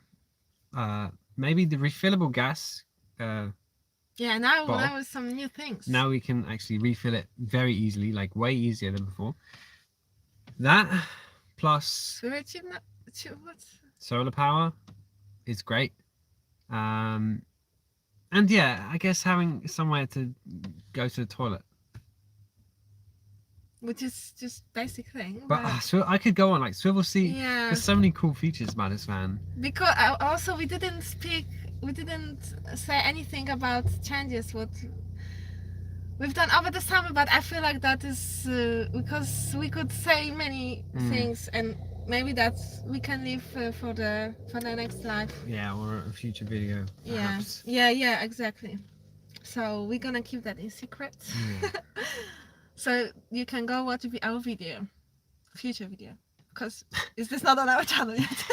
Maybe the refillable gas. Yeah, now Bob. with some new things. Now we can actually refill it very easily, like way easier than before. That plus solar power is great. And yeah, I guess having somewhere to go to the toilet. Which is just basic thing. But so I could go on like swivel seat. Yeah. There's so many cool features about this van. Because also we didn't say anything about changes what we've done over the summer, but I feel like that is because we could say many things, and maybe that's we can leave for the next live. Yeah, or a future video. Perhaps. Yeah, exactly. So we're gonna keep that in secret. Yeah. So you can go watch our video, future video, because is this not on our channel yet?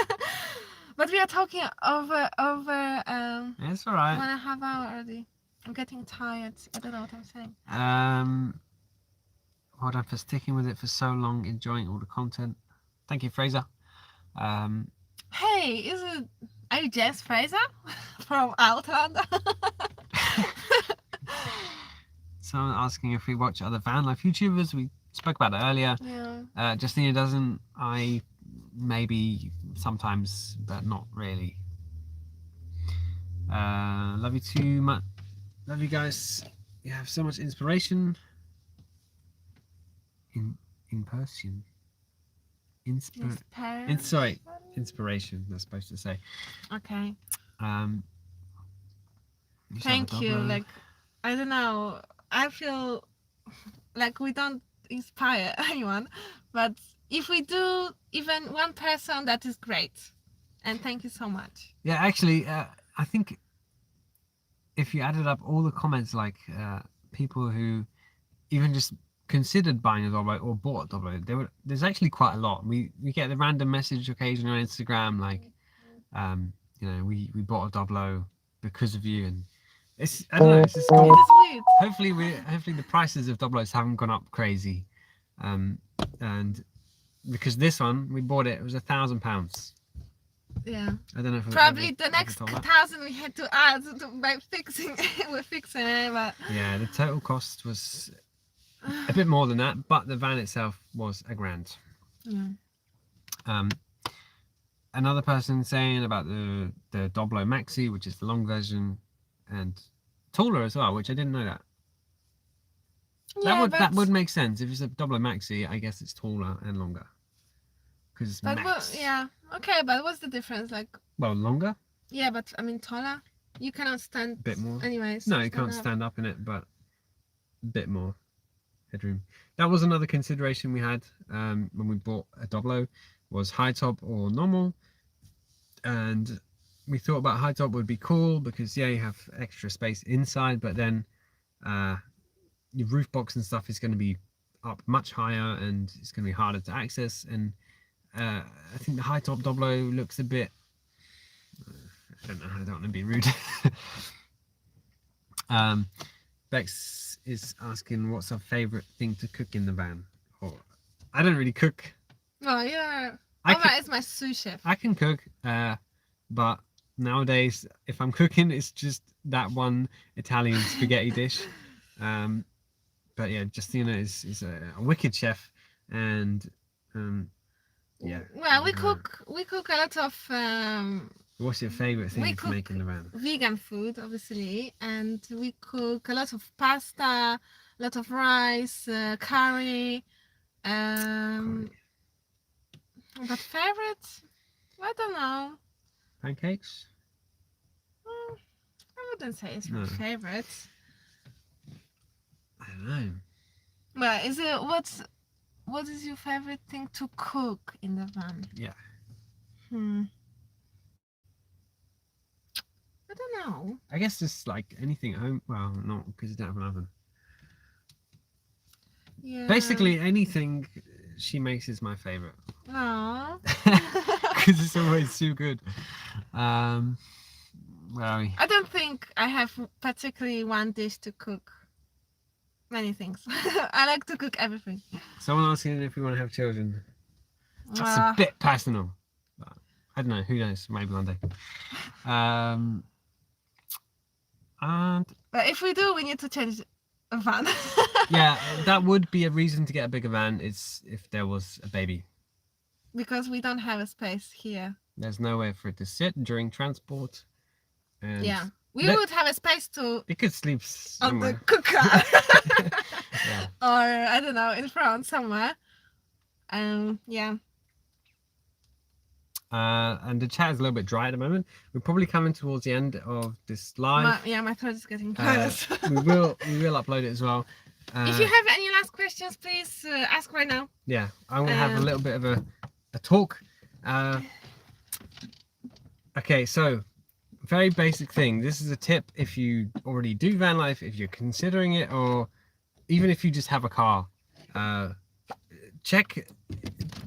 But we are talking over. It's all right. 1.5 hours already. I'm getting tired. I don't know what I'm saying. Well done for sticking with it for so long, enjoying all the content. Thank you, Fraser. Hey, are you James Fraser from Outlander? Someone asking if we watch other van life YouTubers. We spoke about it earlier. Yeah. Justina doesn't. I maybe sometimes, but not really. Love you too much. Love you guys. You have so much inspiration. In person. Inspiration. That's supposed to say. Okay. You Thank you. Like, I don't know. I feel like we don't inspire anyone, but if we do, even one person, that is great. And thank you so much. Yeah, actually, I think if you added up all the comments, like people who even just considered buying a Doblo or bought a Doblo, there's actually quite a lot. We get the random message occasionally on Instagram, like, we bought a Doblo because of you, and I don't know, it's just cool. It is weird. Hopefully the prices of Doblos haven't gone up crazy, and because this one we bought it was £1,000. Yeah. I don't know if probably the next 1,000 we had to add by fixing we're fixing it, but yeah, the total cost was a bit more than that, but the van itself was £1,000. Yeah. Another person saying about the Doblo Maxi, which is the long version, and taller as well, which I didn't know that. Yeah, that would make sense. If it's a Doblo Maxi, I guess it's taller and longer. Because it's max. Okay, but what's the difference? Like, well, longer. Yeah, but I mean taller. You cannot stand. A bit more. Anyways. No, you can't stand up in it, but a bit more headroom. That was another consideration we had when we bought a Doblo, was high top or normal, and we thought about high top would be cool because you have extra space inside, but then your roof box and stuff is going to be up much higher and it's going to be harder to access, and I think the high top Doblo looks a bit, I don't want to be rude. Bex is asking what's our favourite thing to cook in the van. I don't really cook. Well, yeah. Oma is my sous chef. I can cook, but nowadays if I'm cooking it's just that one Italian spaghetti dish. But yeah, Justina is a wicked chef, and yeah. Well, we cook a lot of. What's your favourite thing to make in the van? Vegan food, obviously, and we cook a lot of pasta, a lot of rice, curry. But favorite? I don't know. Pancakes? I wouldn't say it's my favorite. I don't know. Well, what is your favorite thing to cook in the van? Yeah. I don't know. I guess just like anything at home. Well, not because you don't have an oven. Yeah. Basically, anything she makes is my favorite. Aww. Because it's always so good. Where are we? I don't think I have particularly one dish to cook. many things. I like to cook everything. Someone asking if we want to have children. That's a Uh, bit personal. But I don't know. Who knows? Maybe one day. And but if we do, we need to change a van. yeah, that would be a reason to get a bigger van. Is if there was a baby. Because we don't have a space here. There's nowhere for it to sit during transport. And Yeah. We would have a space to it could sleep on the somewhere. cooker. Yeah. Or I don't know, in front somewhere. Yeah. And the chat is a little bit dry at the moment. We're probably coming towards the end of this live. My throat is getting close. We will upload it as well. If you have any last questions, please ask right now. Yeah, I'm gonna have a little bit of a talk. Okay, so very basic thing. This is a tip if you already do van life, if you're considering it, or even if you just have a car. Check,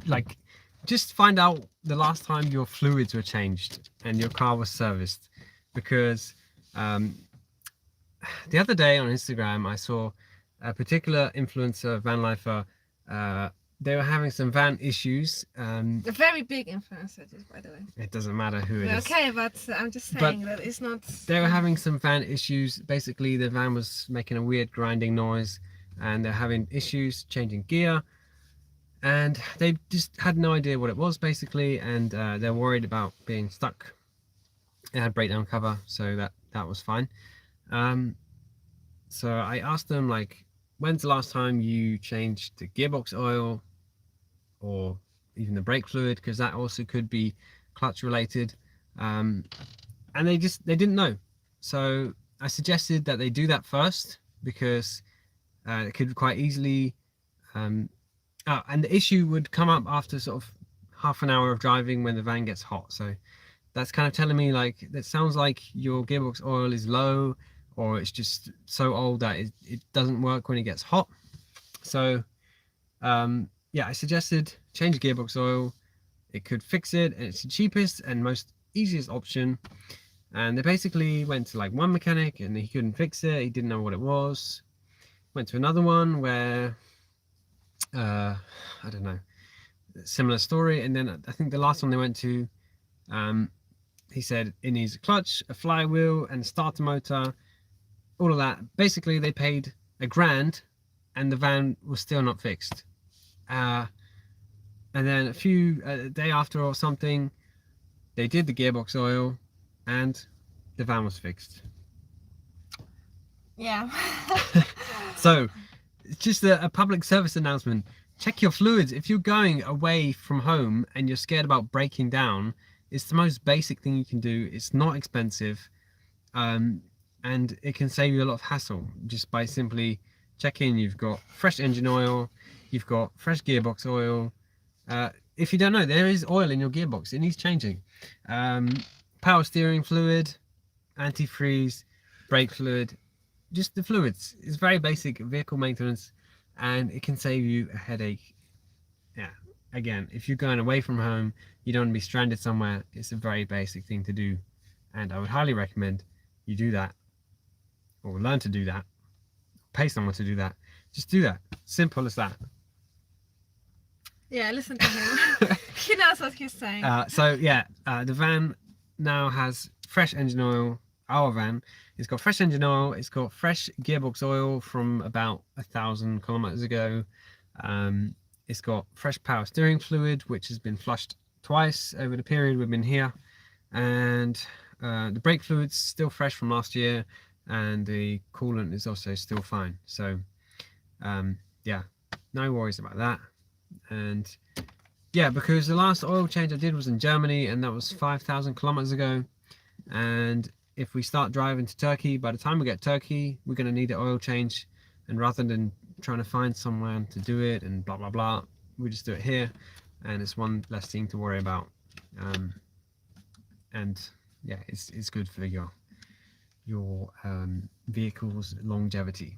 like, just find out the last time your fluids were changed and your car was serviced, because the other day on Instagram I saw a particular influencer, van lifer. They were having some van issues. A very big influencer, by the way. It doesn't matter who it is. Okay, but I'm just saying that it's not. They were having some van issues. Basically, the van was making a weird grinding noise, and they're having issues changing gear. And they just had no idea what it was, basically, and they're worried about being stuck. It had breakdown cover, so that was fine. So I asked them, like, when's the last time you changed the gearbox oil, or even the brake fluid, because that also could be clutch related. And they didn't know. So I suggested that they do that first, because it could quite easily and the issue would come up after sort of half an hour of driving when the van gets hot. So that's kind of telling me, like, that sounds like your gearbox oil is low, or it's just so old that it doesn't work when it gets hot. So yeah, I suggested change gearbox oil. It could fix it, and it's the cheapest and most easiest option. And they basically went to like one mechanic and he couldn't fix it. He didn't know what it was. Went to another one where I don't know, similar story. And then I think the last one they went to, he said it needs a clutch, a flywheel, and a starter motor, all of that. Basically, they paid $1,000 and the van was still not fixed. And then a day after or something, they did the gearbox oil and the van was fixed. Yeah. So it's just a public service announcement. Check your fluids. If you're going away from home and you're scared about breaking down, it's the most basic thing you can do. It's not expensive, and it can save you a lot of hassle just by simply checking you've got fresh engine oil, you've got fresh gearbox oil. If you don't know, there is oil in your gearbox. It needs changing. Power steering fluid, antifreeze, brake fluid, just the fluids. It's very basic vehicle maintenance, and it can save you a headache. Yeah, again, if you're going away from home, you don't want to be stranded somewhere, it's a very basic thing to do, and I would highly recommend you do that, or learn to do that, pay someone to do that. Just do that. Simple as that. Yeah, listen to him. He knows what he's saying. So yeah, the van now has fresh engine oil. Our van, it's got fresh engine oil, it's got fresh gearbox oil from about 1,000 kilometers ago. It's got fresh power steering fluid, which has been flushed twice over the period we've been here, and the brake fluid's still fresh from last year, and the coolant is also still fine. So yeah, no worries about that. And yeah, because the last oil change I did was in Germany, and that was 5,000 kilometers ago. And if we start driving to Turkey, by the time we get Turkey, we're going to need an oil change. And rather than trying to find someone to do it and blah blah blah, we just do it here, and it's one less thing to worry about. And yeah, it's good for your vehicle's longevity.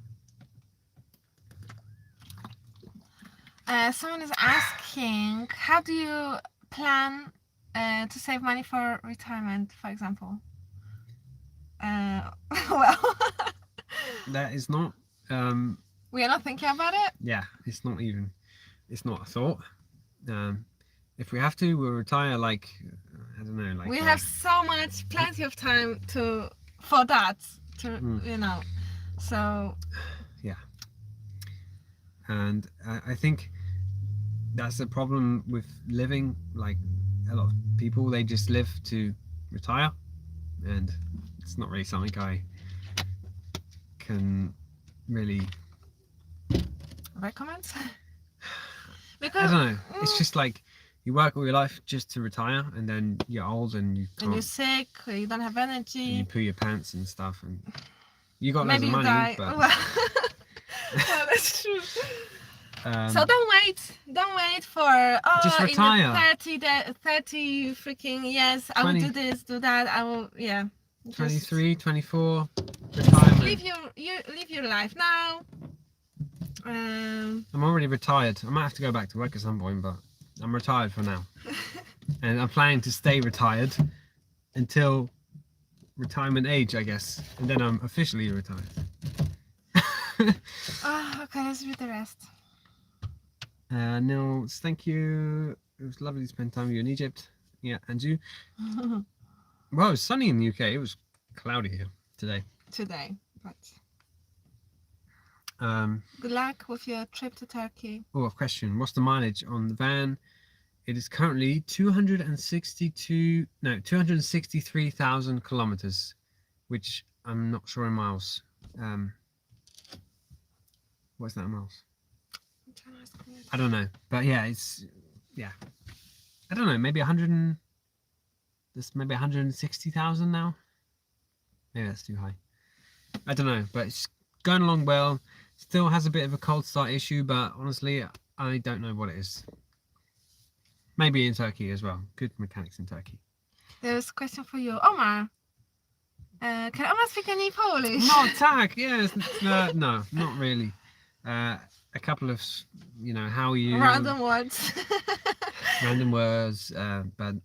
Someone is asking, how do you plan to save money for retirement, for example? Well, That is not We are not thinking about it. Yeah, it's not a thought. If we have to, we'll retire like, I don't know, like We have so much, plenty of time for that. You know, so yeah. And I think that's the problem with living. Like a lot of people, they just live to retire, and it's not really something I can really recommend. I don't know. It's just like you work all your life just to retire, and then you're old and you can't. And you're sick, you don't have energy. And you poo your pants and stuff, and you got loads Maybe of you money, die. but Well, that's true. So don't wait for just retire. In the 30 freaking years. I will do this, do that. I will 23, 24, retirement. Live your life now. I'm already retired. I might have to go back to work at some point, but I'm retired for now. And I'm planning to stay retired until retirement age, I guess. And then I'm officially retired. Okay, let's read the rest. Nils, thank you. It was lovely to spend time with you in Egypt. Yeah, and you? Well, it was sunny in the UK. It was cloudy here today. But Good luck with your trip to Turkey. Oh, a question. What's the mileage on the van? It is currently 263,000 kilometers, which I'm not sure in miles. What's that in miles? I don't know, but yeah, I don't know, maybe 160,000 now. Maybe that's too high. I don't know, but it's going along well. Still has a bit of a cold start issue, but honestly, I don't know what it is. Maybe in Turkey as well. Good mechanics in Turkey. There's a question for you, Omar. Can Omar speak any Polish? No, tak, yes. No, not really. A couple of, how are you? Random words. Random words, but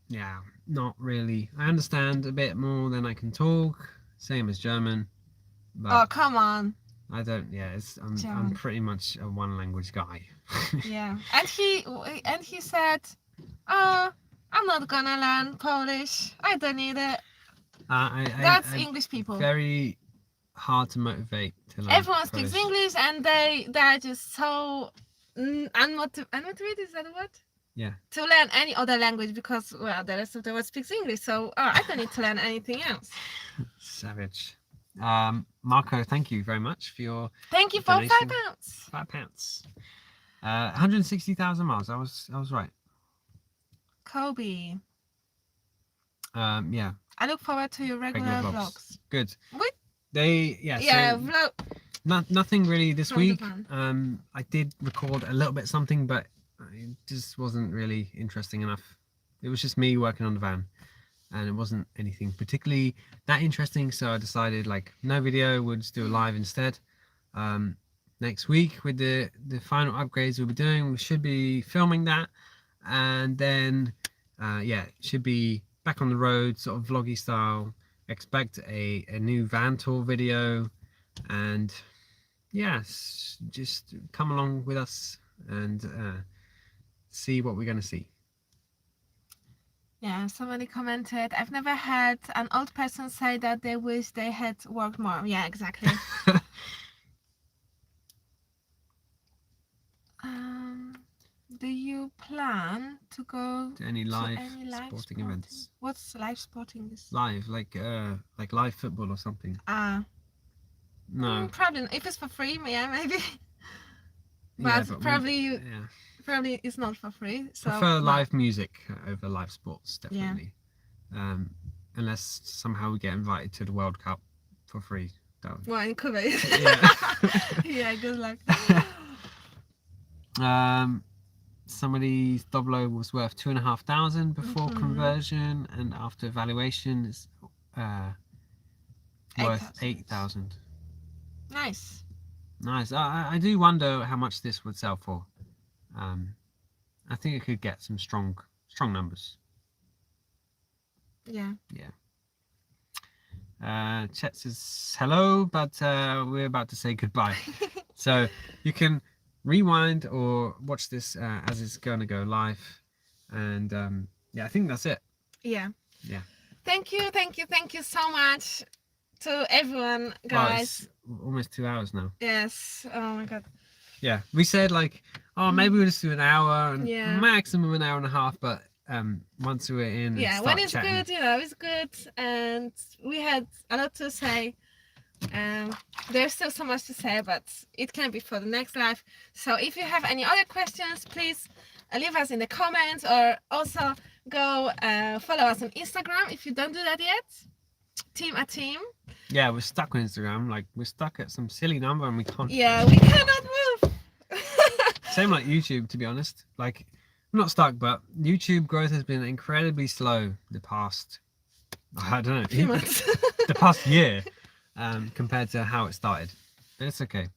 yeah, not really. I understand a bit more than I can talk. Same as German. But oh, come on. I don't. Yeah, I'm pretty much a one language guy. Yeah, and he said, "Oh, I'm not gonna learn Polish. I don't need it." That's English people. Very hard to motivate to learn. Everyone Polish. speaks English, and they're just so unmotivated. Is that a word? Yeah. To learn any other language because the rest of the world speaks English, so I don't need to learn anything else. Savage. Marco, thank you very much for your thank you for donation. £5. 160,000 miles. I was right. Kobe. Yeah. I look forward to your regular vlogs. Good. What? Vlog. Nothing really this week. I did record a little bit something, but it just wasn't really interesting enough. It was just me working on the van, and it wasn't anything particularly that interesting, so I decided no video, we'll just do a live instead. Next week with the final upgrades we'll be doing, we should be filming that, and then it should be back on the road, sort of vloggy style. Expect a new van tour video, and yes, just come along with us and see what we're going to see. Yeah, somebody commented, I've never had an old person say that they wish they had worked more. Yeah, exactly. Do you plan to go to any live sporting events? What's live sporting? Live, like live football or something. No. Probably, if it's for free, yeah, maybe. But probably it's not for free. So prefer live music over live sports, definitely. Yeah. Unless somehow we get invited to the World Cup for free. Well, in Kuwait. Yeah. Yeah, good luck. Somebody's Doblo was worth 2,500 before conversion, and after valuation is worth 8,000. Nice. I do wonder how much this would sell for. I think it could get some strong numbers. Yeah. Chet says hello, but we're about to say goodbye. So you can rewind or watch this as it's going to go live. And yeah, I think that's it. Yeah. Yeah. Thank you so much to everyone, Well, guys. it's almost 2 hours now. Yes. Oh my god. Yeah, we said like, oh, maybe we'll just do an hour and Yeah. maximum an hour and a half. But once we're in, and Yeah, start when it's chatting, good, you know, it's good, and we had a lot to say. There's still so much to say, but it can be for the next live. So if you have any other questions, please leave us in the comments, or also go follow us on Instagram if you don't do that yet. Team a team. Yeah, we're stuck on Instagram. Like we're stuck at some silly number and we can't. Yeah, we cannot move. Same like YouTube, to be honest. Like I'm not stuck, but YouTube growth has been incredibly slow the past. I don't know. Few months. The past year, compared to how it started. But it's okay.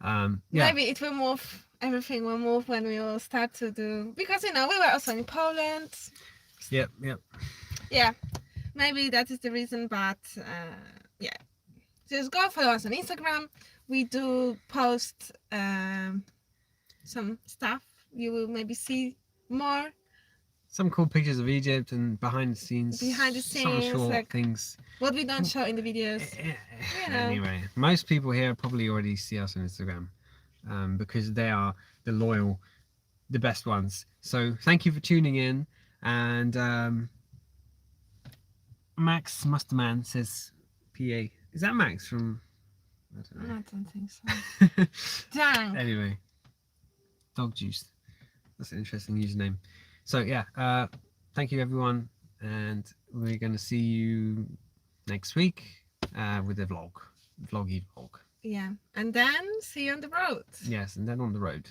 Yeah. Maybe it will move. Everything will move when we will start to do, because you know we were also in Poland. Yep. Yeah, maybe that is the reason. But yeah, just go follow us on Instagram. We do post some stuff. You will maybe see more Some cool pictures of Egypt and behind the scenes. Some short like things. what we don't show in the videos. You know. Anyway, most people here probably already see us on Instagram, because they are the loyal, the best ones. So thank you for tuning in. And Max Musterman says, "PA, is that Max from?" I don't know. I don't think so. Dang. Anyway, dog juice. That's an interesting username. So yeah, thank you everyone, and we're gonna see you next week with a vloggy vlog. Yeah, and then see you on the road. Yes, and then on the road.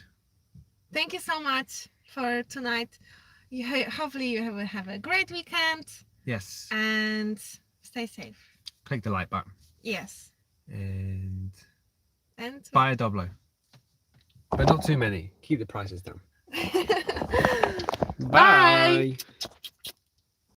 Thank you so much for tonight. Hopefully you will have a great weekend. Yes. And stay safe. Click the like button. Yes. And And buy a Doblo, but not too many. Keep the prices down. Bye. Bye.